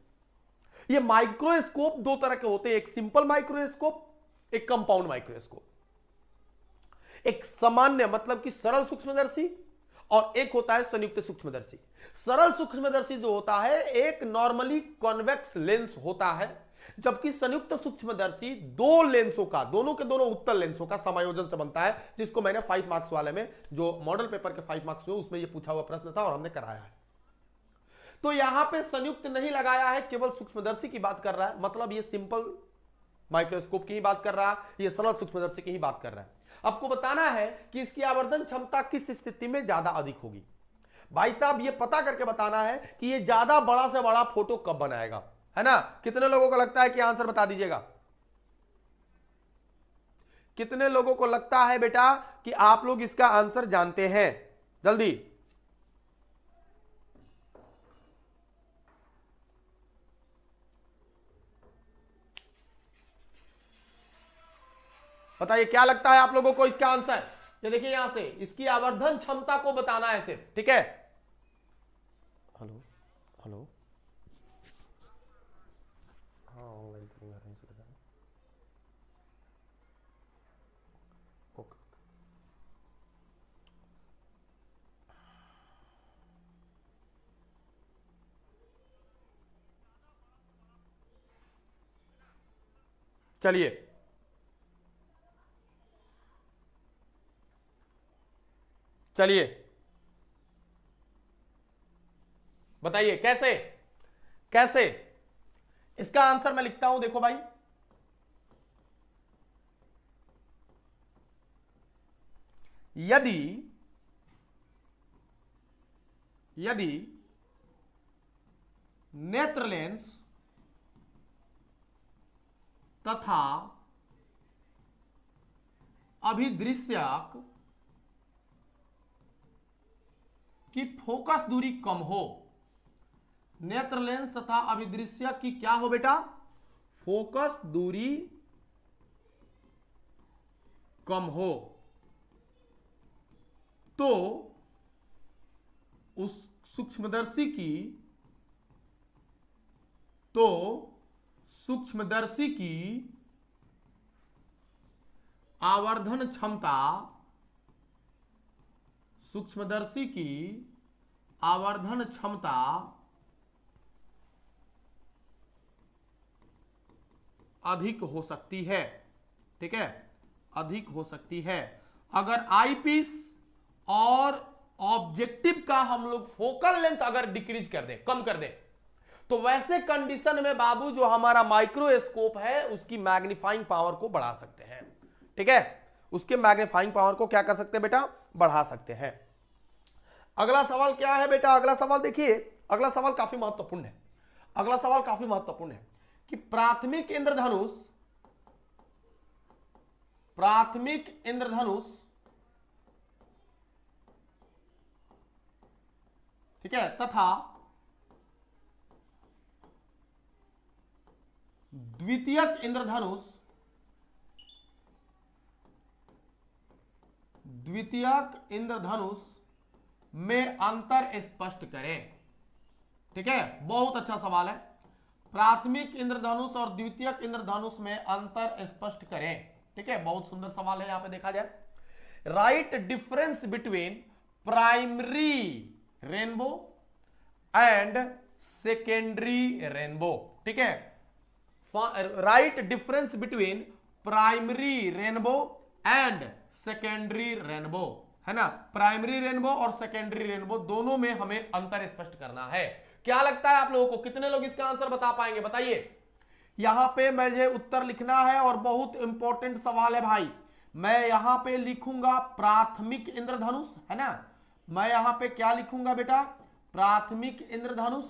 ये माइक्रोस्कोप दो तरह के होते हैं, एक सिंपल माइक्रोस्कोप, एक कंपाउंड माइक्रोस्कोप। एक सामान्य मतलब कि सरल सूक्ष्मदर्शी और एक होता है संयुक्त सूक्ष्मदर्शी। सरल सूक्ष्मदर्शी जो होता है एक नॉर्मली कॉन्वेक्स लेंस होता है, जबकि संयुक्त सूक्ष्मदर्शी दो लेंसों का, दोनों के दोनों उत्तल लेंसों का समायोजन से बनता है, जिसको मैंने 5 मार्क्स वाले में, जो मॉडल पेपर के 5 मार्क्स हुए उसमें यह पूछा हुआ प्रश्न था और हमने कराया है। तो यहां पे संयुक्त नहीं लगाया है, केवल सूक्ष्मदर्शी की बात कर रहा है, मतलब ये सिंपल माइक्रोस्कोप की ही बात कर रहा है, ये सरल सूक्ष्मदर्शी की ही बात कर रहा है। आपको बताना है कि इसकी आवर्धन क्षमता किस स्थिति में ज्यादा अधिक होगी। भाई साहब ये पता करके बताना है कि ये ज्यादा बड़ा से बड़ा फोटो कब बनाएगा, है ना? कितने लोगों को लगता है कि आंसर बता दीजिएगा? कितने लोगों को लगता है बेटा कि आप लोग इसका आंसर जानते हैं? जल्दी बताइए, क्या लगता है आप लोगों को इसका आंसर? ये देखिए यहां से इसकी आवर्धन क्षमता को बताना है सिर्फ, ठीक है? हेलो हेलो, हाँ ऑनलाइन करेंगे अरेंज कर देना। ओके चलिए, चलिए बताइए कैसे, कैसे इसका आंसर मैं लिखता हूं, देखो भाई, यदि यदि नेत्र लेंस तथा अभिदृश्यक की फोकस दूरी कम हो, नेत्र लेंस तथा अभिदृश्यक की क्या हो बेटा, फोकस दूरी कम हो, तो उस सूक्ष्मदर्शी की आवर्धन क्षमता, सूक्ष्मदर्शी की आवर्धन क्षमता अधिक हो सकती है, ठीक है, अधिक हो सकती है। अगर आईपीस और ऑब्जेक्टिव का हम लोग फोकल लेंथ अगर डिक्रीज कर दें, कम कर दें, तो वैसे कंडीशन में बाबू जो हमारा माइक्रोस्कोप है उसकी मैग्नीफाइंग पावर को बढ़ा सकते हैं, ठीक है, उसके मैग्नीफाइंग पावर को क्या कर सकते हैं बेटा, बढ़ा सकते हैं। अगला सवाल क्या है बेटा, अगला सवाल देखिए, अगला सवाल काफी महत्वपूर्ण है, अगला सवाल काफी महत्वपूर्ण है कि प्राथमिक इंद्रधनुष, ठीक है, तथा द्वितीयक इंद्रधनुष में अंतर स्पष्ट करें, ठीक है, बहुत अच्छा सवाल है। प्राथमिक इंद्रधनुष और द्वितीयक इंद्रधनुष में अंतर स्पष्ट करें, ठीक है, बहुत सुंदर सवाल है। यहां पे देखा जाए, right difference between primary rainbow and secondary rainbow, ठीक है, right difference between primary rainbow and secondary rainbow, है ना, प्राइमरी रेनबो और सेकेंडरी रेनबो दोनों में हमें अंतर स्पष्ट करना है। क्या लगता है आप लोगों को, कितने लोग इसका आंसर बता पाएंगे, बताइए। यहां पे मुझे उत्तर लिखना है और बहुत इंपॉर्टेंट सवाल है भाई। मैं यहां पे लिखूंगा प्राथमिक इंद्रधनुष, है ना, मैं यहां पे क्या लिखूंगा बेटा, प्राथमिक इंद्रधनुष,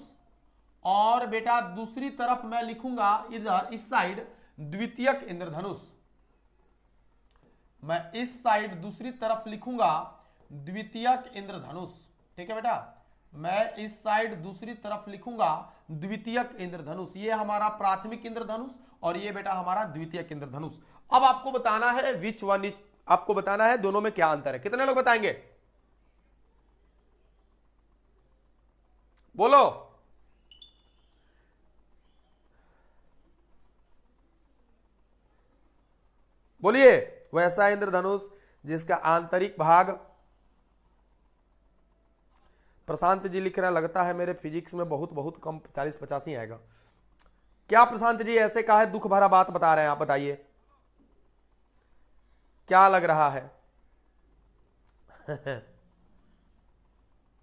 और बेटा दूसरी तरफ मैं लिखूंगा इधर इस साइड द्वितीयक इंद्रधनुष, मैं इस साइड दूसरी तरफ लिखूंगा द्वितीयक इंद्रधनुष, ठीक है बेटा, मैं इस साइड दूसरी तरफ लिखूंगा द्वितीयक इंद्रधनुष। ये हमारा प्राथमिक इंद्रधनुष और ये बेटा हमारा द्वितीयक इंद्रधनुष। अब आपको बताना है विच वन इज, आपको बताना है दोनों में क्या अंतर है। कितने लोग बताएंगे, बोलो। बोलिए। वैसा इंद्रधनुष जिसका आंतरिक भाग, प्रशांत जी लिख रहा, लगता है मेरे फिजिक्स में बहुत बहुत कम 40-50 ही आएगा। क्या प्रशांत जी ऐसे का है, दुख भरा बात बता रहे हैं आप, बताइए क्या लग रहा है।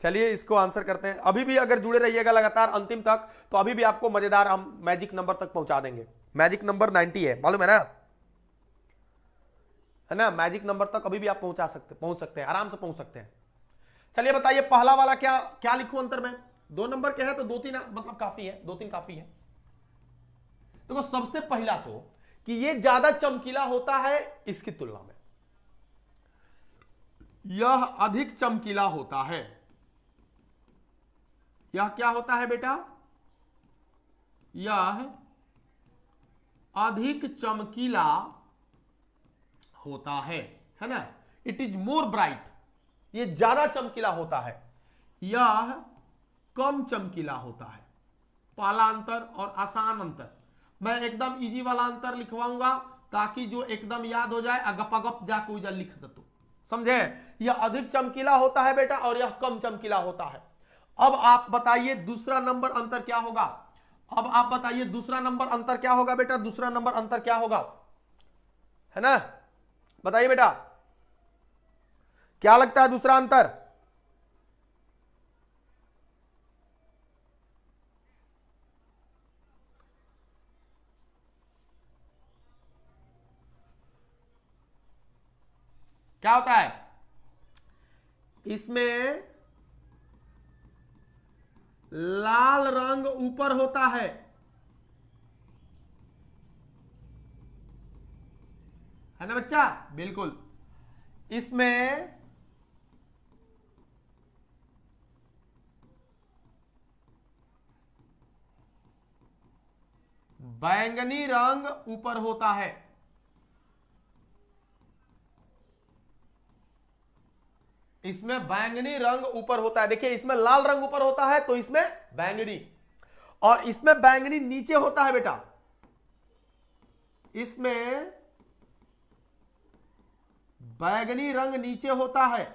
चलिए इसको आंसर करते हैं। अभी भी अगर जुड़े रहिएगा लगातार अंतिम तक तो अभी भी आपको मजेदार हम मैजिक नंबर तक पहुंचा देंगे। मैजिक नंबर 90 है, मालूम है ना, है ना, मैजिक नंबर तक अभी भी आप पहुंच सकते हैं, आराम से पहुंच सकते हैं। चलिए बताइए पहला वाला क्या क्या लिखूं अंतर में, 2 नंबर के है तो 2-3 मतलब काफी है, 2-3 काफी है। देखो सबसे पहला तो कि ये ज्यादा चमकीला होता है इसकी तुलना में, यह अधिक चमकीला होता है। यह क्या होता है बेटा, यह अधिक चमकीला होता है ना, इट इज मोर ब्राइट, ये ज्यादा चमकीला होता है। यह कम चमकीला होता है। पहला अंतर और आसान अंतर, मैं एकदम इजी वाला अंतर लिखवाऊंगा ताकि जो एकदम याद हो जाए, अगप जाके उजा लिख दो, समझे। यह अधिक चमकीला होता है बेटा और यह कम चमकीला होता है। अब आप बताइए दूसरा नंबर अंतर क्या होगा। अब आप बताइए दूसरा नंबर अंतर क्या होगा बेटा, दूसरा नंबर अंतर क्या होगा, है ना, बताइए बेटा क्या लगता है दूसरा अंतर। क्या होता है इसमें, लाल रंग ऊपर होता है ना बच्चा, बिल्कुल। इसमें बैंगनी रंग ऊपर होता है। इसमें बैंगनी रंग ऊपर होता है। देखिए इसमें लाल रंग ऊपर होता है तो इसमें बैंगनी, और इसमें बैंगनी नीचे होता है बेटा। इसमें बैंगनी रंग नीचे होता है,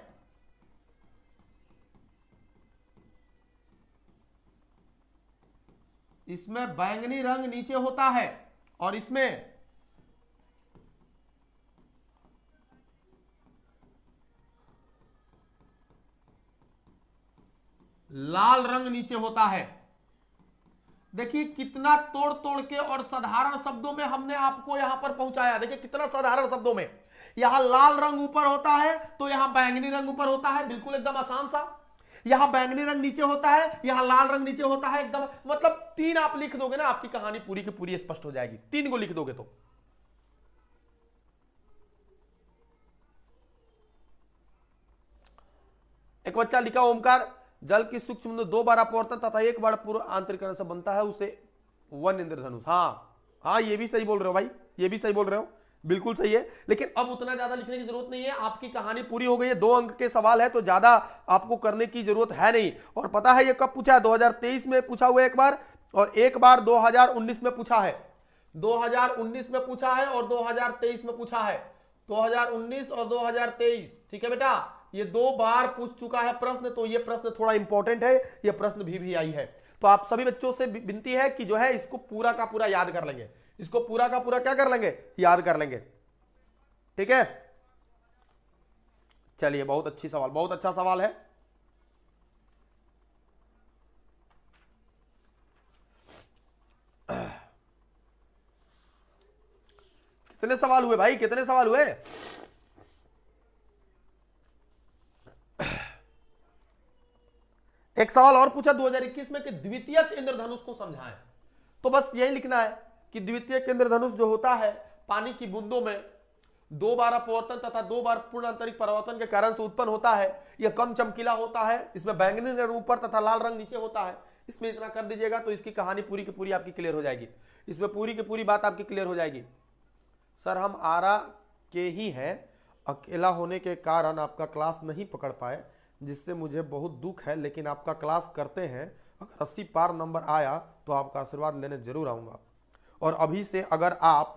इसमें बैंगनी रंग नीचे होता है, और इसमें लाल रंग नीचे होता है। देखिए कितना तोड़ तोड़ के और साधारण शब्दों में हमने आपको यहां पर पहुंचाया। देखिए कितना साधारण शब्दों में, यहां लाल रंग ऊपर होता है तो यहां बैंगनी रंग ऊपर होता है, बिल्कुल एकदम आसान सा। यहां बैंगनी रंग नीचे होता है, यहां लाल रंग नीचे होता है, एकदम मतलब 3 आप लिख दोगे ना, आपकी कहानी पूरी की पूरी स्पष्ट हो जाएगी। 3 को लिख दोगे तो। एक बच्चा लिखा, ओमकार जल की सूक्ष्म 2 बार अपवर्तन तथा 1 बार पूर्व आंतरिकरण से बनता है, उसे 1 इंद्रधनुष। हाँ ये भी सही बोल रहे हो भाई, ये भी सही बोल रहे हो, बिल्कुल सही है। लेकिन अब उतना ज्यादा लिखने की जरूरत नहीं है, आपकी कहानी पूरी हो गई है। 2 अंक के सवाल है तो ज्यादा आपको करने की जरूरत है नहीं। और पता है ये कब पूछा है, 2023 में पूछा हुआ एक बार, और एक बार 2019 में पूछा है। 2019 में पूछा है और 2023 में पूछा है। 2019 और 2023, ठीक है बेटा, ये 2 बार पूछ चुका है प्रश्न, तो ये प्रश्न थोड़ा इंपॉर्टेंट है, ये प्रश्न भी आई है। तो आप सभी बच्चों से विनती है कि जो है इसको पूरा का पूरा याद कर लेंगे, इसको पूरा का पूरा क्या कर लेंगे, याद कर लेंगे, ठीक है। चलिए बहुत अच्छी सवाल, बहुत अच्छा सवाल है। कितने सवाल हुए भाई, कितने सवाल हुए। एक सवाल और पूछा 2021 में कि द्वितीयक इंद्रधनुष को समझाएं। तो बस यही लिखना है कि द्वितीयक इंद्रधनुष जो होता है पानी की बूंदों में 2 बार अपवर्तन तथा 2 बार पूर्ण आंतरिक परिवर्तन के कारण से उत्पन्न होता है। यह कम चमकीला होता है, इसमें बैंगनी रंग ऊपर तथा लाल रंग नीचे होता है। इसमें इतना कर दीजिएगा तो इसकी कहानी पूरी की पूरी आपकी क्लियर हो जाएगी, इसमें पूरी की पूरी बात आपकी क्लियर हो जाएगी। सर हम आरा के ही हैं, अकेला होने के कारण आपका क्लास नहीं पकड़ पाए, जिससे मुझे बहुत दुख है, लेकिन आपका क्लास करते हैं। अगर 80 पार नंबर आया तो आपका आशीर्वाद लेने जरूर आऊँगा। और अभी से अगर आप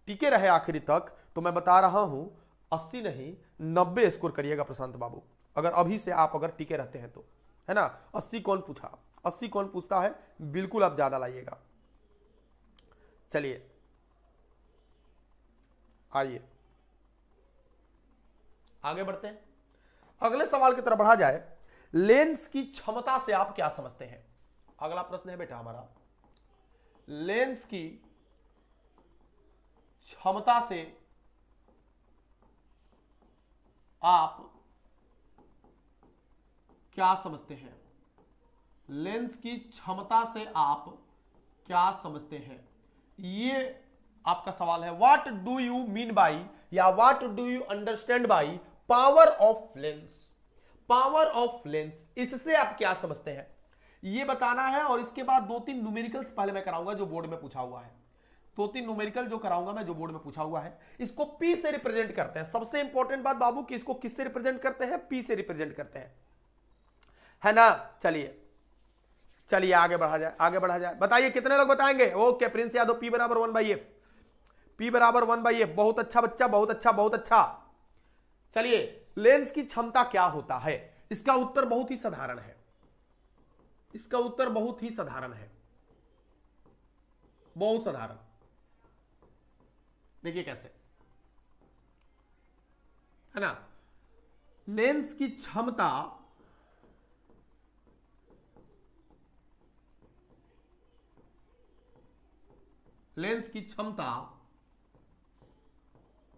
टिके रहे आखिरी तक तो मैं बता रहा हूँ 80 नहीं 90 स्कोर करिएगा प्रशांत बाबू, अगर अभी से आप अगर टिके रहते हैं तो, है ना। 80 कौन पूछा, 80 कौन पूछता है, बिल्कुल आप ज़्यादा लाइएगा। चलिए आइए आगे बढ़ते हैं, अगले सवाल की तरफ बढ़ा जाए। लेंस की क्षमता से आप क्या समझते हैं, अगला प्रश्न है बेटा हमारा। लेंस की क्षमता से आप क्या समझते हैं, लेंस की क्षमता से आप क्या समझते हैं, ये आपका सवाल है। What do you mean by, या what do you understand by power of lens, power of lens, इससे आप क्या समझते हैं ये बताना है। और इसके बाद 2-3 न्यूमेरिकल्स पहले मैं कराऊंगा जो बोर्ड में पूछा हुआ है, 2-3 न्यूमेरिकल जो कराऊंगा मैं जो बोर्ड में पूछा हुआ है। इसको पी से रिप्रेजेंट करते हैं। सबसे इंपॉर्टेंट बात बाबू कि इसको किससे रिप्रेजेंट करते हैं, पी से रिप्रेजेंट करते हैं, है ना। चलिए चलिए आगे बढ़ा जाए, आगे बढ़ा जाए। बताइए कितने लोग बताएंगे? ओके प्रिंस यादव, P बराबर 1/f, P बराबर 1/f। बहुत अच्छा बच्चा, बहुत अच्छा, बहुत अच्छा। चलिए लेंस की क्षमता क्या होता है? इसका उत्तर बहुत ही साधारण है, इसका उत्तर बहुत ही साधारण है, बहुत साधारण। देखिए कैसे है ना, लेंस की क्षमता लेंस की क्षमता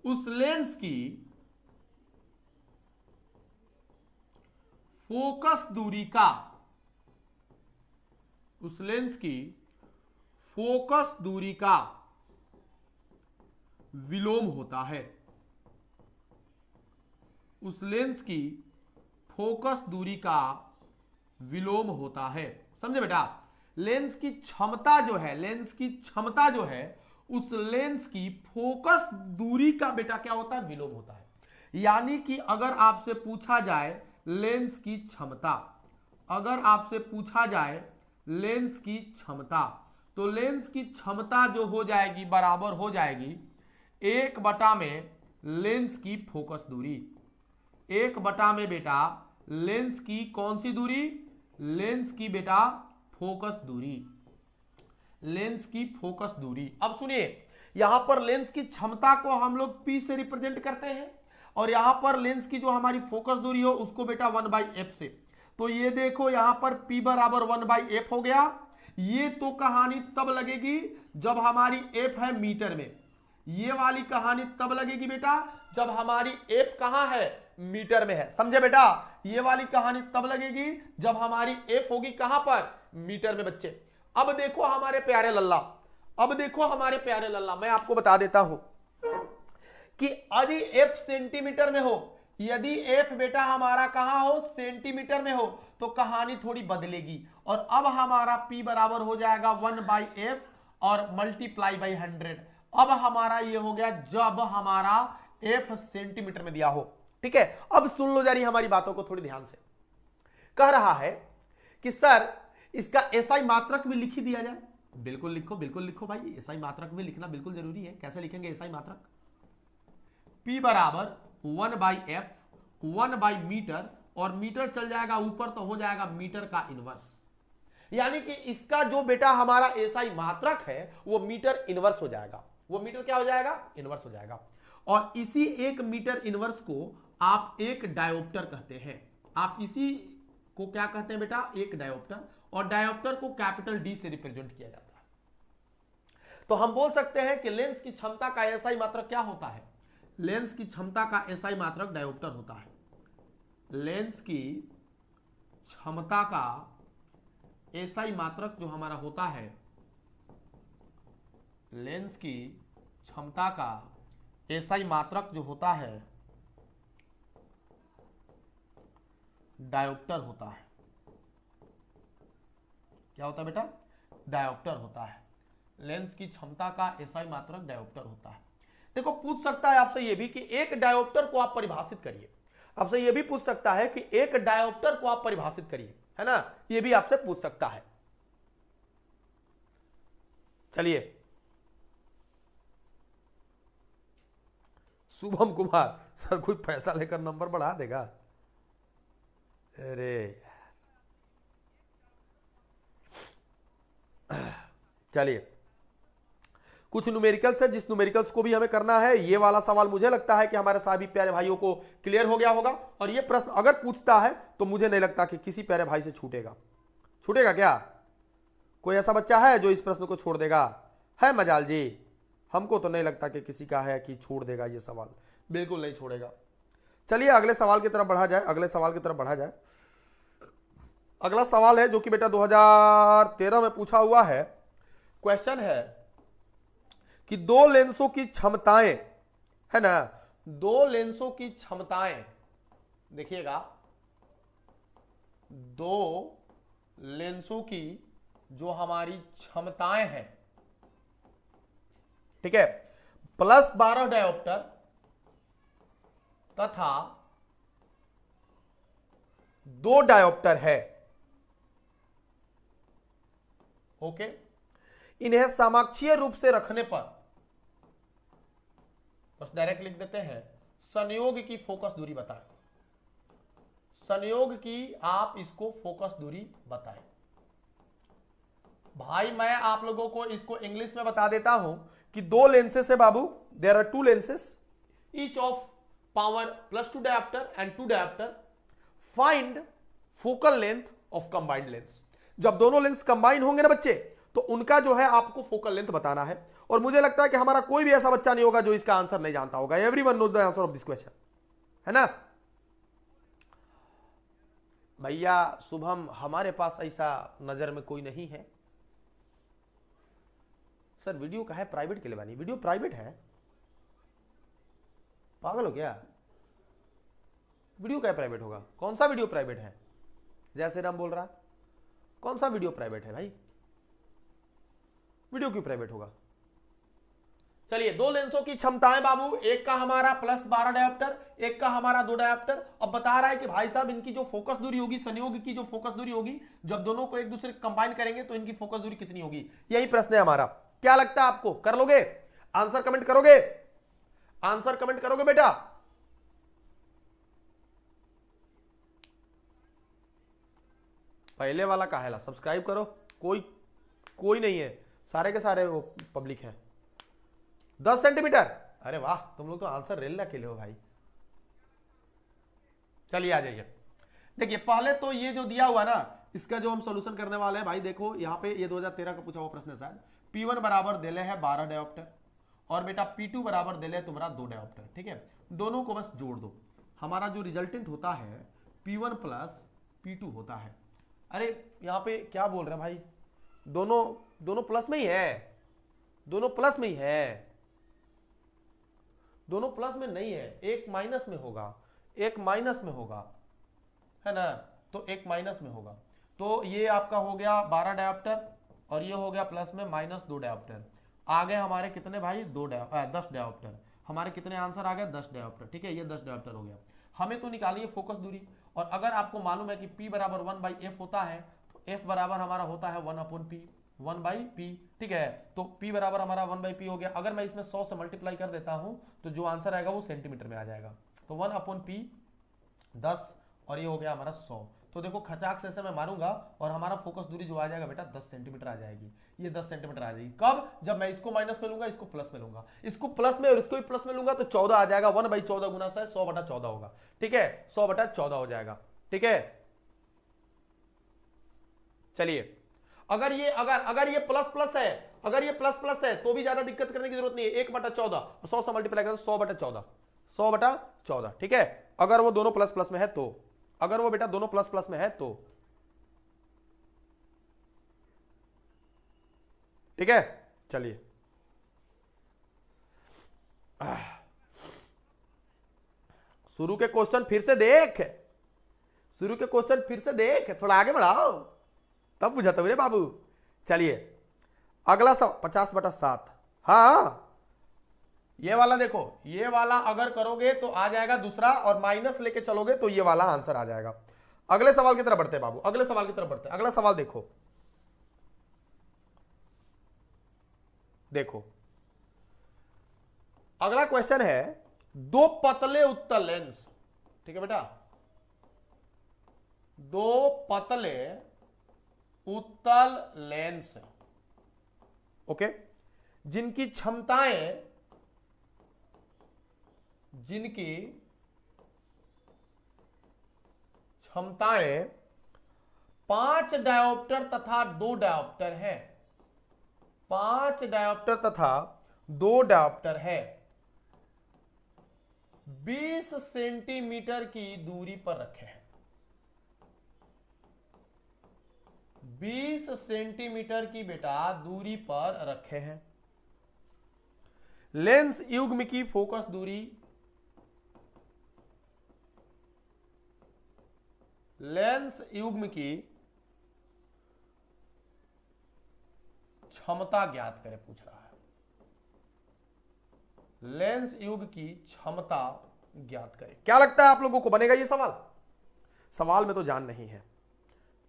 उस लेंस की फोकस दूरी का, उस लेंस की फोकस दूरी का विलोम होता है, उस लेंस की फोकस दूरी का विलोम होता है। समझे बेटा? लेंस की क्षमता जो है, लेंस की क्षमता जो है, उस लेंस की फोकस दूरी का बेटा क्या होता है? विलोम होता है। यानी कि अगर आपसे पूछा जाए लेंस की क्षमता, अगर आपसे पूछा जाए लेंस की क्षमता, तो लेंस की क्षमता जो हो जाएगी बराबर हो जाएगी 1 में लेंस की फोकस दूरी, 1 में बेटा लेंस की कौन सी दूरी? लेंस की बेटा फोकस दूरी, लेंस की फोकस दूरी। अब सुनिए, यहां पर लेंस की क्षमता को हम लोग P से रिप्रेजेंट करते हैं, और यहां पर लेंस की जो हमारी फोकस दूरी हो उसको बेटा 1/f से। तो ये देखो यहां पर P बराबर 1/f हो गया। ये तो कहानी तब लगेगी जब हमारी f है मीटर में, ये वाली कहानी तब लगेगी बेटा जब हमारी f कहां है? मीटर में है। समझे बेटा? ये वाली कहानी तब लगेगी जब हमारी f होगी कहां पर? मीटर में बच्चे। अब देखो हमारे प्यारे लल्ला, अब देखो हमारे प्यारे लल्ला, मैं आपको बता देता हूं कि यदि f सेंटीमीटर में हो, यदि f बेटा हमारा कहां हो? सेंटीमीटर में हो, तो कहानी थोड़ी बदलेगी। और अब हमारा P बराबर हो जाएगा 1/f और मल्टीप्लाई बाई 100। अब हमारा ये हो गया जब हमारा f सेंटीमीटर में दिया हो। ठीक है, अब सुन लो जरा हमारी बातों को थोड़ी ध्यान से। कह रहा है कि सर इसका एसआई मात्रक भी लिख ही दिया जाए। बिल्कुल लिखो, बिल्कुल लिखो भाई, एसआई मात्रक भी लिखना बिल्कुल जरूरी है। कैसे लिखेंगे एसआई मात्रक? P बराबर 1/f, 1/मीटर, और मीटर चल जाएगा ऊपर तो हो जाएगा मीटर का इनवर्स। यानी कि इसका जो बेटा हमारा एसआई मात्रक है वो मीटर इनवर्स हो जाएगा। वो मीटर क्या हो जाएगा? इनवर्स हो जाएगा। और इसी 1 मीटर इनवर्स को आप एक डायोप्टर कहते हैं। आप इसी को क्या कहते हैं बेटा? एक डायोप्टर। और डायोप्टर को कैपिटल डी से रिप्रेजेंट किया जाता है। तो हम बोल सकते हैं कि लेंस की क्षमता का एसआई मात्रक क्या होता है? लेंस की क्षमता का एसआई मात्रक डायोप्टर होता है। लेंस की क्षमता का एसआई मात्रक जो हमारा होता है, लेंस की क्षमता का एसआई मात्रक जो होता है डायोप्टर होता है। क्या होता है बेटा? डायोप्टर होता है। लेंस की क्षमता का एसआई मात्रक डायोप्टर होता है। देखो पूछ सकता है आपसे ये भी कि एक डायोप्टर को आप परिभाषित करिए। आपसे ये भी पूछ सकता है कि एक डायोप्टर को आप परिभाषित करिए, है ना? ये भी आपसे पूछ सकता है। चलिए, शुभम कुमार सर कोई पैसा लेकर नंबर बढ़ा देगा? अरे चलिए, कुछ न्यूमेरिकल्स है, जिस न्यूमेरिकल्स को भी हमें करना है। ये वाला सवाल मुझे लगता है कि हमारे सभी प्यारे भाइयों को क्लियर हो गया होगा। और ये प्रश्न अगर पूछता है तो मुझे नहीं लगता कि किसी प्यारे भाई से छूटेगा। छूटेगा क्या? कोई ऐसा बच्चा है जो इस प्रश्न को छोड़ देगा? है मजाल जी? हमको तो नहीं लगता कि किसी का है कि छोड़ देगा ये सवाल। बिल्कुल नहीं छोड़ेगा। चलिए अगले सवाल की तरफ बढ़ा जाए, अगले सवाल की तरफ बढ़ा जाए। अगला सवाल है जो कि बेटा 2013 में पूछा हुआ है। क्वेश्चन है कि दो लेंसों की क्षमताएं, है ना, दो लेंसों की क्षमताएं, देखिएगा, दो लेंसों की जो हमारी क्षमताएं हैं, ठीक है, +12 डायोप्टर तथा 2 डायोप्टर है, ओके, इन्हें समाक्षीय रूप से रखने पर, बस डायरेक्ट लिख देते हैं, संयोग की फोकस दूरी बताएं। संयोग की आप इसको फोकस दूरी बताएं। भाई मैं आप लोगों को इसको इंग्लिश में बता देता हूं कि दो लेंसेस है बाबू, there are two lenses, each of power +2 dioptre and 2 dioptre, find focal length of combined lens. जब दोनों लेंस कंबाइन होंगे ना बच्चे, तो उनका जो है आपको फोकल लेंथ बताना है। और मुझे लगता है कि हमारा कोई भी ऐसा बच्चा नहीं होगा जो इसका आंसर नहीं जानता होगा। Everyone knows the answer of this question, है ना भैया शुभम? हमारे पास ऐसा नजर में कोई नहीं है सर। वीडियो का है प्राइवेट के लिए बानी, वीडियो प्राइवेट है, पागल हो क्या? वीडियो क्या प्राइवेट होगा? कौन सा वीडियो प्राइवेट है? जय श्री राम बोल रहा, कौन सा वीडियो प्राइवेट है भाई? वीडियो क्यों प्राइवेट होगा? चलिए, दो लेंसों की क्षमताएं बाबू, एक का हमारा +12 डायोप्टर, एक का हमारा 2 डायोप्टर। अब बता रहा है कि भाई साहब इनकी जो फोकस दूरी होगी, संयोग की जो फोकस दूरी होगी, जब दोनों को एक दूसरे कंबाइन करेंगे तो इनकी फोकस दूरी कितनी होगी? यही प्रश्न है हमारा। क्या लगता है आपको? कर लोगे आंसर? कमेंट करोगे? आंसर कमेंट करोगे बेटा? पहले वाला काहेला सब्सक्राइब करो, कोई नहीं है, सारे के सारे वो पब्लिक है। 10 सेंटीमीटर, अरे वाह, तुम लोग तो आंसर रेल के लिए हो भाई। चलिए आ जाइए, देखिए पहले तो ये जो दिया हुआ ना, इसका जो हम सॉल्यूशन करने वाले हैं भाई, देखो यहाँ पे ये 2013 का पूछा हुआ प्रश्न है शायद। P1 बराबर दिले है 12 डायोप्टर और बेटा P2 बराबर दिले है तुम्हारा 2 डायोप्टर, ठीक है। दोनों को बस जोड़ दो, हमारा जो रिजल्टेंट होता है P1 प्लस P2 होता है। अरे यहाँ पे क्या बोल रहे हैं भाई? दोनों प्लस में ही है, दोनों प्लस में ही है, दोनों प्लस में नहीं है, एक माइनस में होगा, एक माइनस में होगा, है ना? तो एक माइनस में होगा। तो ये आपका हो गया 12 डायोप्टर और ये हो गया प्लस में -2 डायोप्टर। आगे हमारे कितने भाई? 10 डायोप्टर। हमारे कितने आंसर आ गए? 10 डायोप्टर, ठीक है। ये 10 डायोप्टर हो गया। हमें तो निकालिए फोकस दूरी, और अगर आपको मालूम है कि P बराबर 1/f होता है, तो F बराबर हमारा होता है 1/P, 1/P, ठीक है। तो P बराबर हमारा 1/P हो गया। अगर मैं इसमें 100 से मल्टीप्लाई कर देता हूं तो जो आंसर आएगा वो सेंटीमीटर में आ जाएगा। तो 1/P 10 और ये हो गया हमारा 100। तो देखो खचाक से मैं मारूंगा और हमारा फोकस दूरी जो आ जाएगा बेटा 10 सेंटीमीटर आ जाएगी। ये 10 सेंटीमीटर आ जाएगी। कब? जब मैं इसको माइनस में लूंगा, इसको प्लस में लूंगा, इसको प्लस में और इसको भी प्लस में लूंगा, तो 14 आ जाएगा। 1/14 गुना 100/14 होगा, ठीक है। 100/14 हो जाएगा, ठीक है। चलिए, अगर ये प्लस प्लस है, अगर ये प्लस प्लस है तो भी ज्यादा दिक्कत करने की जरूरत नहीं है। 1/14 100 से मल्टीप्लाई करें 100/14, 100/14, ठीक है। अगर वो दोनों प्लस प्लस में है तो, अगर वो बेटा दोनों प्लस प्लस में है तो, ठीक है। चलिए, शुरू के क्वेश्चन फिर से देख, शुरू के क्वेश्चन फिर से देख, थोड़ा आगे बढ़ाओ तब बुझाते हुए बाबू। चलिए अगला 50/7, हाँ ये वाला देखो, ये वाला अगर करोगे तो आ जाएगा दूसरा, और माइनस लेके चलोगे तो ये वाला आंसर आ जाएगा। अगले सवाल की तरफ बढ़ते हैं बाबू, अगले सवाल की तरफ बढ़ते हैं। अगला सवाल देखो, देखो अगला क्वेश्चन है, दो पतले उत्तल लेंस, ठीक है बेटा, दो पतले उत्तल लेंस, ओके, जिनकी क्षमताएं 5 डायोप्टर तथा 2 डायोप्टर है, 5 डायोप्टर तथा 2 डायोप्टर है, 20 सेंटीमीटर की दूरी पर रखे हैं। 20 सेंटीमीटर की बेटा दूरी पर रखे हैं। लेंस युग्म की फोकस दूरी, लेंस युग्म की क्षमता ज्ञात करें, पूछ रहा है। लेंस युग्म की क्षमता ज्ञात करें। क्या लगता है आप लोगों को बनेगा ये सवाल? सवाल में तो जान नहीं है।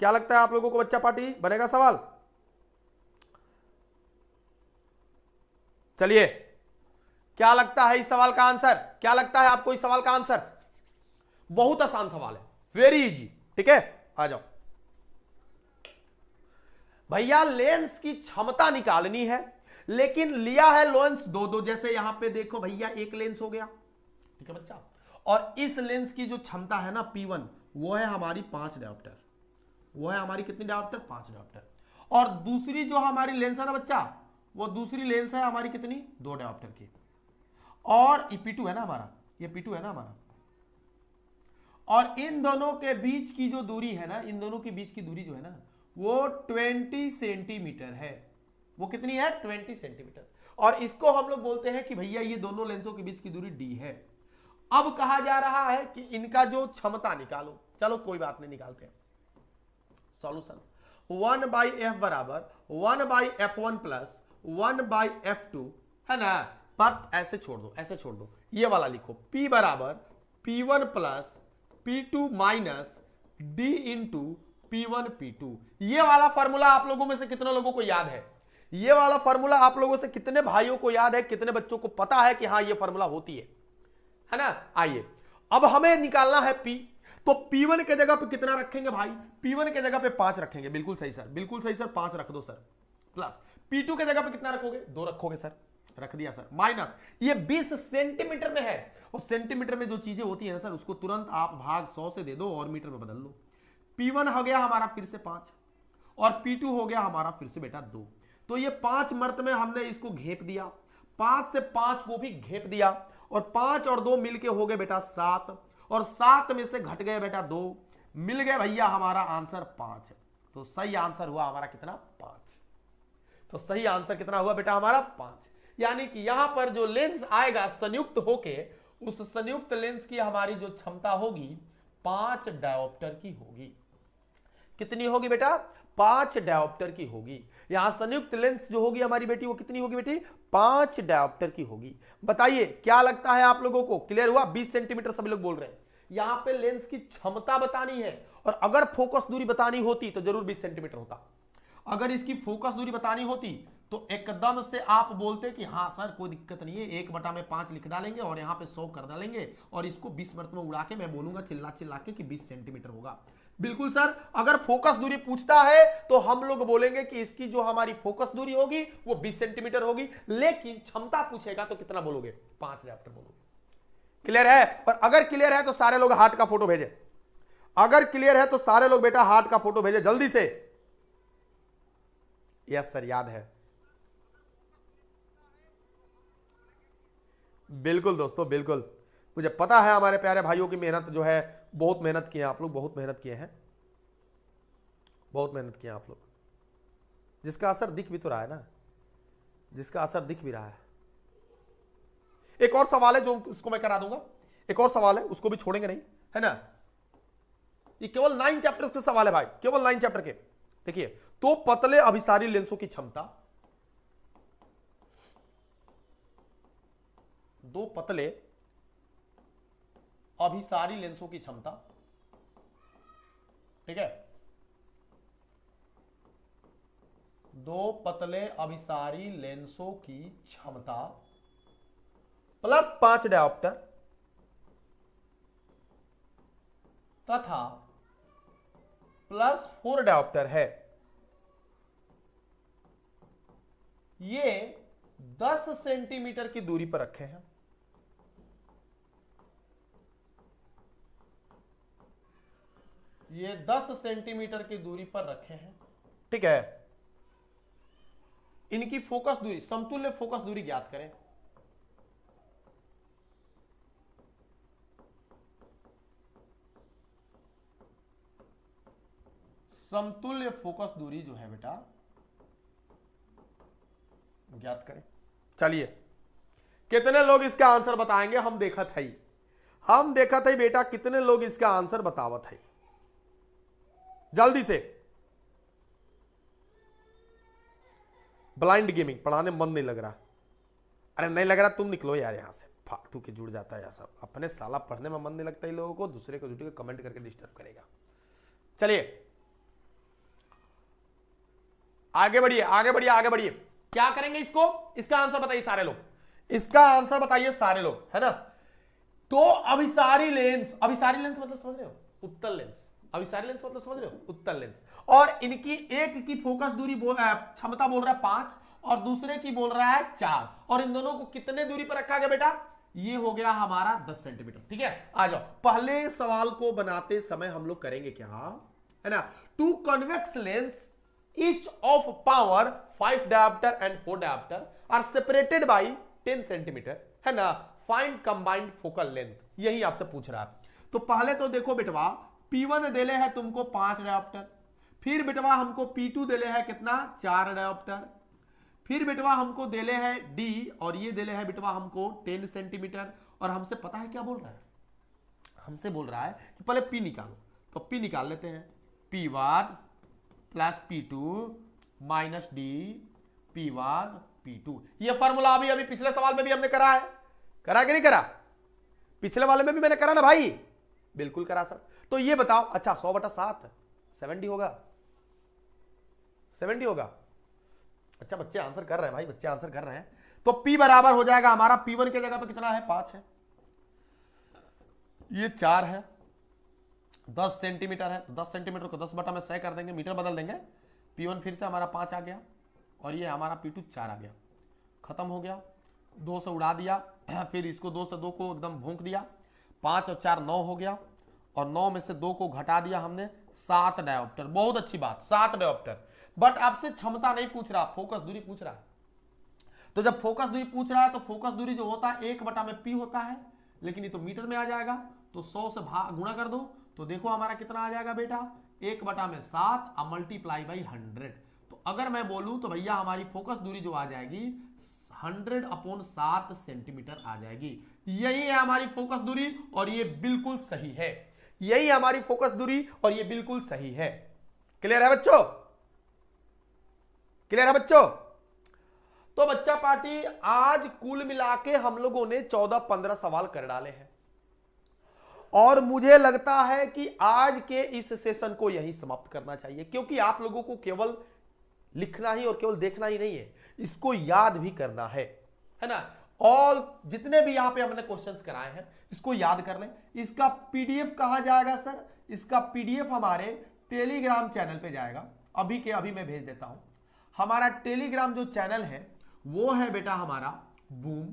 क्या लगता है आप लोगों को बच्चा पार्टी बनेगा सवाल? चलिए, क्या लगता है इस सवाल का आंसर? क्या लगता है आपको इस सवाल का आंसर? बहुत आसान सवाल है, वेरी इजी। ठीक है, आ जाओ भैया। लेंस की क्षमता निकालनी है, लेकिन लिया है लेंस दो दो। जैसे यहां पे देखो भैया, एक लेंस हो गया, ठीक है बच्चा, और इस लेंस की जो क्षमता है ना P1, वो है हमारी 5 डायोप्टर। वो है हमारी कितनी डायोप्टर? 5 डायोप्टर। और दूसरी जो हमारी लेंस है ना बच्चा, वो दूसरी लेंस है हमारी कितनी? 2 डायोप्टर की। और ये P2 है ना हमारा, ये P2 है ना हमारा। और इन दोनों के बीच की जो दूरी है ना, इन दोनों के बीच की दूरी जो है ना, वो 20 सेंटीमीटर है। वो कितनी है? 20 सेंटीमीटर। और इसको हम लोग बोलते हैं कि भैया ये दोनों लेंसों के बीच की दूरी d है। अब कहा जा रहा है कि इनका जो क्षमता निकालो। चलो कोई बात नहीं, निकालते हैं। सॉल्यूशन 1/f बराबर 1/f1 प्लस 1/f2 है ना। पर ऐसे छोड़ दो, ऐसे छोड़ दो, ये वाला लिखो, P बराबर P1 plus P2 minus D into P1 P2। ये वाला फॉर्मूला आप लोगों में से कितने लोगों को याद है? ये वाला फॉर्मूला आप लोगों से कितने भाइयों को याद है? कितने बच्चों को पता है कि हाँ ये फॉर्मूला होती है ना? आइए, अब हमें निकालना है P। तो P1 के जगह पे कितना रखेंगे भाई? P1 के जगह पे 5 रखेंगे। बिल्कुल सही सर, बिल्कुल सही सर, 5 रख दो सर। प्लस P2 के जगह पे कितना रखोगे? 2 रखोगे सर। रख दिया सर। माइनस ये 20 सेंटीमीटर में है, और सेंटीमीटर में जो चीजें होती है ना सर, उसको तुरंत आप भाग 100 से दे दो और मीटर में बदल लो। P1 हो गया हमारा फिर से 5, और P2 हो गया हमारा फिर से बेटा 2। तो ये 5 मर्त में हमने इसको घेप दिया, 5 से 5 को भी घेप दिया, और 5 और 2 मिलके हो गए बेटा 7, और 7 में से घट गए बेटा 2, मिल गए भैया हमारा आंसर 5। तो सही आंसर हुआ हमारा कितना? 5। तो सही आंसर कितना हुआ बेटा हमारा? 5। यानी कि यहां पर जो लेंस आएगा संयुक्त होके, उस संयुक्त लेंस की हमारी जो क्षमता होगी 5 डायोप्टर की होगी। कितनी होगी बेटा? 5 डायोप्टर की होगी। यहां संयुक्त लेंस जो होगी हमारी बेटी, वो कितनी होगी बेटी? 5 डायोप्टर की होगी। बताइए क्या लगता है आप लोगों को? क्लियर हुआ? 20 सेंटीमीटर सभी लोग बोल रहे हैं। यहां पे लेंस की क्षमता बतानी है, और अगर फोकस दूरी बतानी होती तो जरूर 20 सेंटीमीटर होता। अगर इसकी फोकस दूरी बतानी होती तो एकदम से आप बोलते कि हाँ सर कोई दिक्कत नहीं है, 1/5 लिख डालेंगे और यहाँ पे 100 कर डालेंगे, और इसको 20 मर्त में उड़ा के मैं बोलूंगा चिल्ला चिल्ला के कि 20 सेंटीमीटर होगा। बिल्कुल सर, अगर फोकस दूरी पूछता है तो हम लोग बोलेंगे कि इसकी जो हमारी फोकस दूरी होगी वो 20 सेंटीमीटर होगी, लेकिन क्षमता पूछेगा तो कितना बोलोगे? 5 डायोप्टर बोलोगे। क्लियर है? और अगर क्लियर है तो सारे लोग हार्ट का फोटो भेजे। अगर क्लियर है तो सारे लोग बेटा हार्ट का फोटो भेजे जल्दी से। यस सर, याद है। बिल्कुल दोस्तों, बिल्कुल, मुझे पता है हमारे प्यारे भाइयों की मेहनत जो है, बहुत मेहनत की है आप लोग, बहुत मेहनत किए हैं, बहुत मेहनत किए आप लोग, जिसका असर दिख भी तो रहा है ना, जिसका असर दिख भी रहा है। एक और सवाल है जो उसको मैं करा दूंगा, एक और सवाल है, उसको भी छोड़ेंगे नहीं, है ना। ये केवल 9 चैप्टर्स के सवाल है भाई, केवल 9 चैप्टर के। देखिए, तो पतले अभिसारी लेंसों की क्षमता, 2 पतले अभिसारी लेंसों की क्षमता, ठीक है, 2 पतले अभिसारी लेंसों की क्षमता प्लस 5 डायोप्टर तथा प्लस 4 डायोप्टर है। ये 10 सेंटीमीटर की दूरी पर रखे हैं। ये 10 सेंटीमीटर की दूरी पर रखे हैं, ठीक है। इनकी फोकस दूरी, समतुल्य फोकस दूरी ज्ञात करें। समतुल्य फोकस दूरी जो है बेटा ज्ञात करें। चलिए, कितने लोग इसका आंसर बताएंगे? हम देखा था ही, हम देखा था ही बेटा, कितने लोग इसका आंसर बतावत है जल्दी से। ब्लाइंड गेमिंग पढ़ाने मन नहीं लग रहा। अरे नहीं लग रहा, तुम निकलो यार यहां से, फालतू के जुड़ जाता है यार सब। अपने साला पढ़ने में मन नहीं लगता इन लोगों को, दूसरे को झूठे कमेंट करके डिस्टर्ब करेगा। चलिए आगे बढ़िए, आगे बढ़िए, आगे बढ़िए। क्या करेंगे इसको, इसका आंसर बताइए सारे लोग, इसका आंसर बताइए सारे लोग, है ना। तो अभिसारी लेंस मतलब समझ रहे हो, उत्तल लेंस, अभिसारी लेंस मतलब समझ रहे हो, उत्तल लेंस। और इनकी एक की फोकस दूरी क्षमता बोल रहा है 5 और दूसरे की बोल रहा है 4, और इन दोनों को कितने दूरी पर रखा गया बेटा, ये हो गया हमारा 10 सेंटीमीटर। ठीक है, आ जाओ पहले सवाल को बनाते समय हम लोग करेंगे क्या, है ना। Two convex lens each of power 5 diopter and 4 diopter are separated by 10 centimetre, है ना। फाइंड कंबाइंड फोकल लेंथ, यही आपसे पूछ रहा है। तो पहले तो देखो बेटवा, P1 देले है तुमको 5 डायोप्टर, फिर बेटवा हमको P2 देले है कितना 4 डायोप्टर, फिर बेटवा हमको देले है D और ये देले है बेटवा हमको 10 सेंटीमीटर, और हमसे पता है क्या बोल रहा है, हमसे बोल रहा है कि पहले P निकालो। तो P निकाल लेते हैं, P1 plus P2 minus D P1 P2। ये फॉर्मूला अभी पिछले सवाल में भी हमने करा है, करा कि नहीं करा, पिछले वाले में भी मैंने करा ना भाई, बिल्कुल करा सर। तो ये बताओ, अच्छा 100/7 70 होगा, 70 होगा। अच्छा बच्चे आंसर कर रहे हैं भाई, बच्चे आंसर कर रहे हैं। तो P बराबर हो जाएगा हमारा, P1 के जगह पे कितना है 5 है, ये 4 है, 10 सेंटीमीटर है, 10 सेंटीमीटर को 10/100 कर देंगे, मीटर बदल देंगे। P1 फिर से हमारा 5 आ गया और ये हमारा P2 4 आ गया, खत्म हो गया, 2 से उड़ा दिया, फिर इसको 2 से 2 को एकदम भूंक दिया, 5 और 4 9 हो गया, और 9 में से 2 को घटा दिया हमने, 7 डायोप्टर। बहुत अच्छी बात, 7 डायोप्टर। बट आपसे क्षमता नहीं पूछ रहा, फोकस दूरी पूछ रहा है। तो जब फोकस दूरी पूछ रहा है तो फोकस दूरी जो होता है 1/P होता है, लेकिन ये तो मीटर में आ जाएगा, तो 100 से गुणा कर दो, तो देखो हमारा कितना आ जाएगा बेटा, 1/7 मल्टीप्लाई बाई 100। तो अगर मैं बोलूं तो भैया हमारी फोकस दूरी जो आ जाएगी 100/7 सेंटीमीटर आ जाएगी। यही है हमारी फोकस दूरी और ये बिल्कुल सही है, यही हमारी फोकस दूरी और ये बिल्कुल सही है। क्लियर है बच्चों, क्लियर है बच्चों। तो बच्चा पार्टी आज कुल मिला के हम लोगों ने 14-15 सवाल कर डाले हैं, और मुझे लगता है कि आज के इस सेशन को यही समाप्त करना चाहिए, क्योंकि आप लोगों को केवल लिखना ही और केवल देखना ही नहीं है, इसको याद भी करना है ना। ऑल जितने भी यहां पे हमने क्वेश्चंस कराए हैं इसको याद कर लें। इसका पीडीएफ कहां जाएगा सर, इसका पीडीएफ हमारे टेलीग्राम चैनल पे जाएगा, अभी के अभी मैं भेज देता हूं। हमारा टेलीग्राम जो चैनल है वो है बेटा हमारा बूम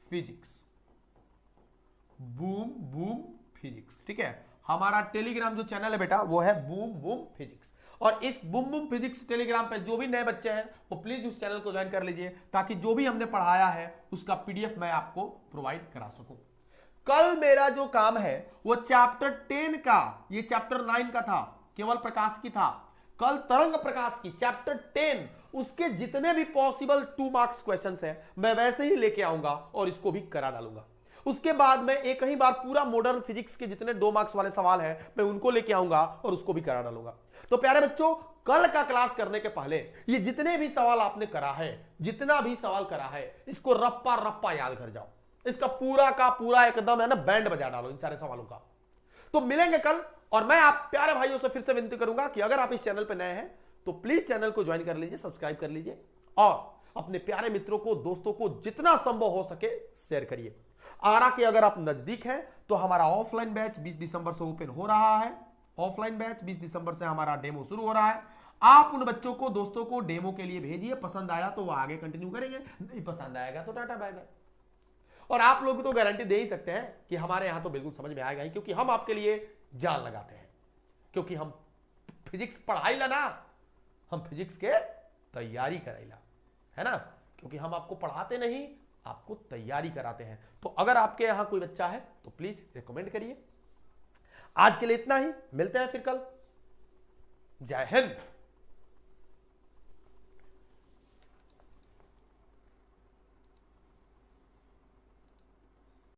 फिजिक्स, बूम फिजिक्स। ठीक है, हमारा टेलीग्राम जो चैनल है बेटा वो है बूम फिजिक्स। और इस बूम फिजिक्स टेलीग्राम पे जो भी नए बच्चे हैं वो प्लीज उस चैनल को ज्वाइन कर लीजिए, ताकि जो भी हमने पढ़ाया है उसका पीडीएफ मैं आपको प्रोवाइड करा सकूं। कल मेरा जो काम है वो चैप्टर 10 का, ये चैप्टर 9 का था, केवल प्रकाश की था। कल तरंग प्रकाश की चैप्टर 10 उसके जितने भी पॉसिबल 2 मार्क्स क्वेश्चंस हैं मैं वैसे ही लेके आऊंगा और इसको भी करा डालूंगा। उसके बाद मैं एक ही बार पूरा मॉडर्न फिजिक्स के जितने 2 मार्क्स वाले सवाल हैं मैं उनको लेके आऊंगा और उसको भी करा डालूंगा। तो प्यारे बच्चों, कल का क्लास करने के पहले ये जितने भी सवाल आपने करा है, जितना भी सवाल करा है, इसको रप्पा रप्पा याद कर जाओ, इसका पूरा का पूरा एकदम है ना बैंड बजा डालो इन सारे सवालों का। तो मिलेंगे कल, और मैं आप प्यारे भाइयों से फिर से विनती करूंगा कि अगर आप इस चैनल पर नए हैं तो प्लीज चैनल को ज्वाइन कर लीजिए, सब्सक्राइब कर लीजिए, और अपने प्यारे मित्रों को, दोस्तों को जितना संभव हो सके शेयर करिए। आरा के अगर आप नजदीक हैं तो हमारा ऑफलाइन बैच 20 दिसंबर से ओपन हो रहा है, ऑफलाइन बैच 20 दिसंबर से हमारा डेमो शुरू हो रहा है। आप उन बच्चों को, दोस्तों को डेमो के लिए भेजिए, पसंद आया तो वो आगे कंटिन्यू करेंगे, नहीं पसंद आएगा तो टाटा बाय बाय। और आप लोग तो गारंटी दे ही सकते हैं कि हमारे यहां तो बिल्कुल समझ में आएगा ही, क्योंकि हम आपके लिए जान लगाते हैं, क्योंकि हम फिजिक्स पढ़ाई ला ना, हम फिजिक्स के तैयारी कराइला, है ना, क्योंकि हम आपको पढ़ाते नहीं, आपको तैयारी कराते हैं। तो अगर आपके यहां कोई बच्चा है तो प्लीज रिकमेंड करिए। आज के लिए इतना ही, मिलते हैं फिर कल। जय हिंद।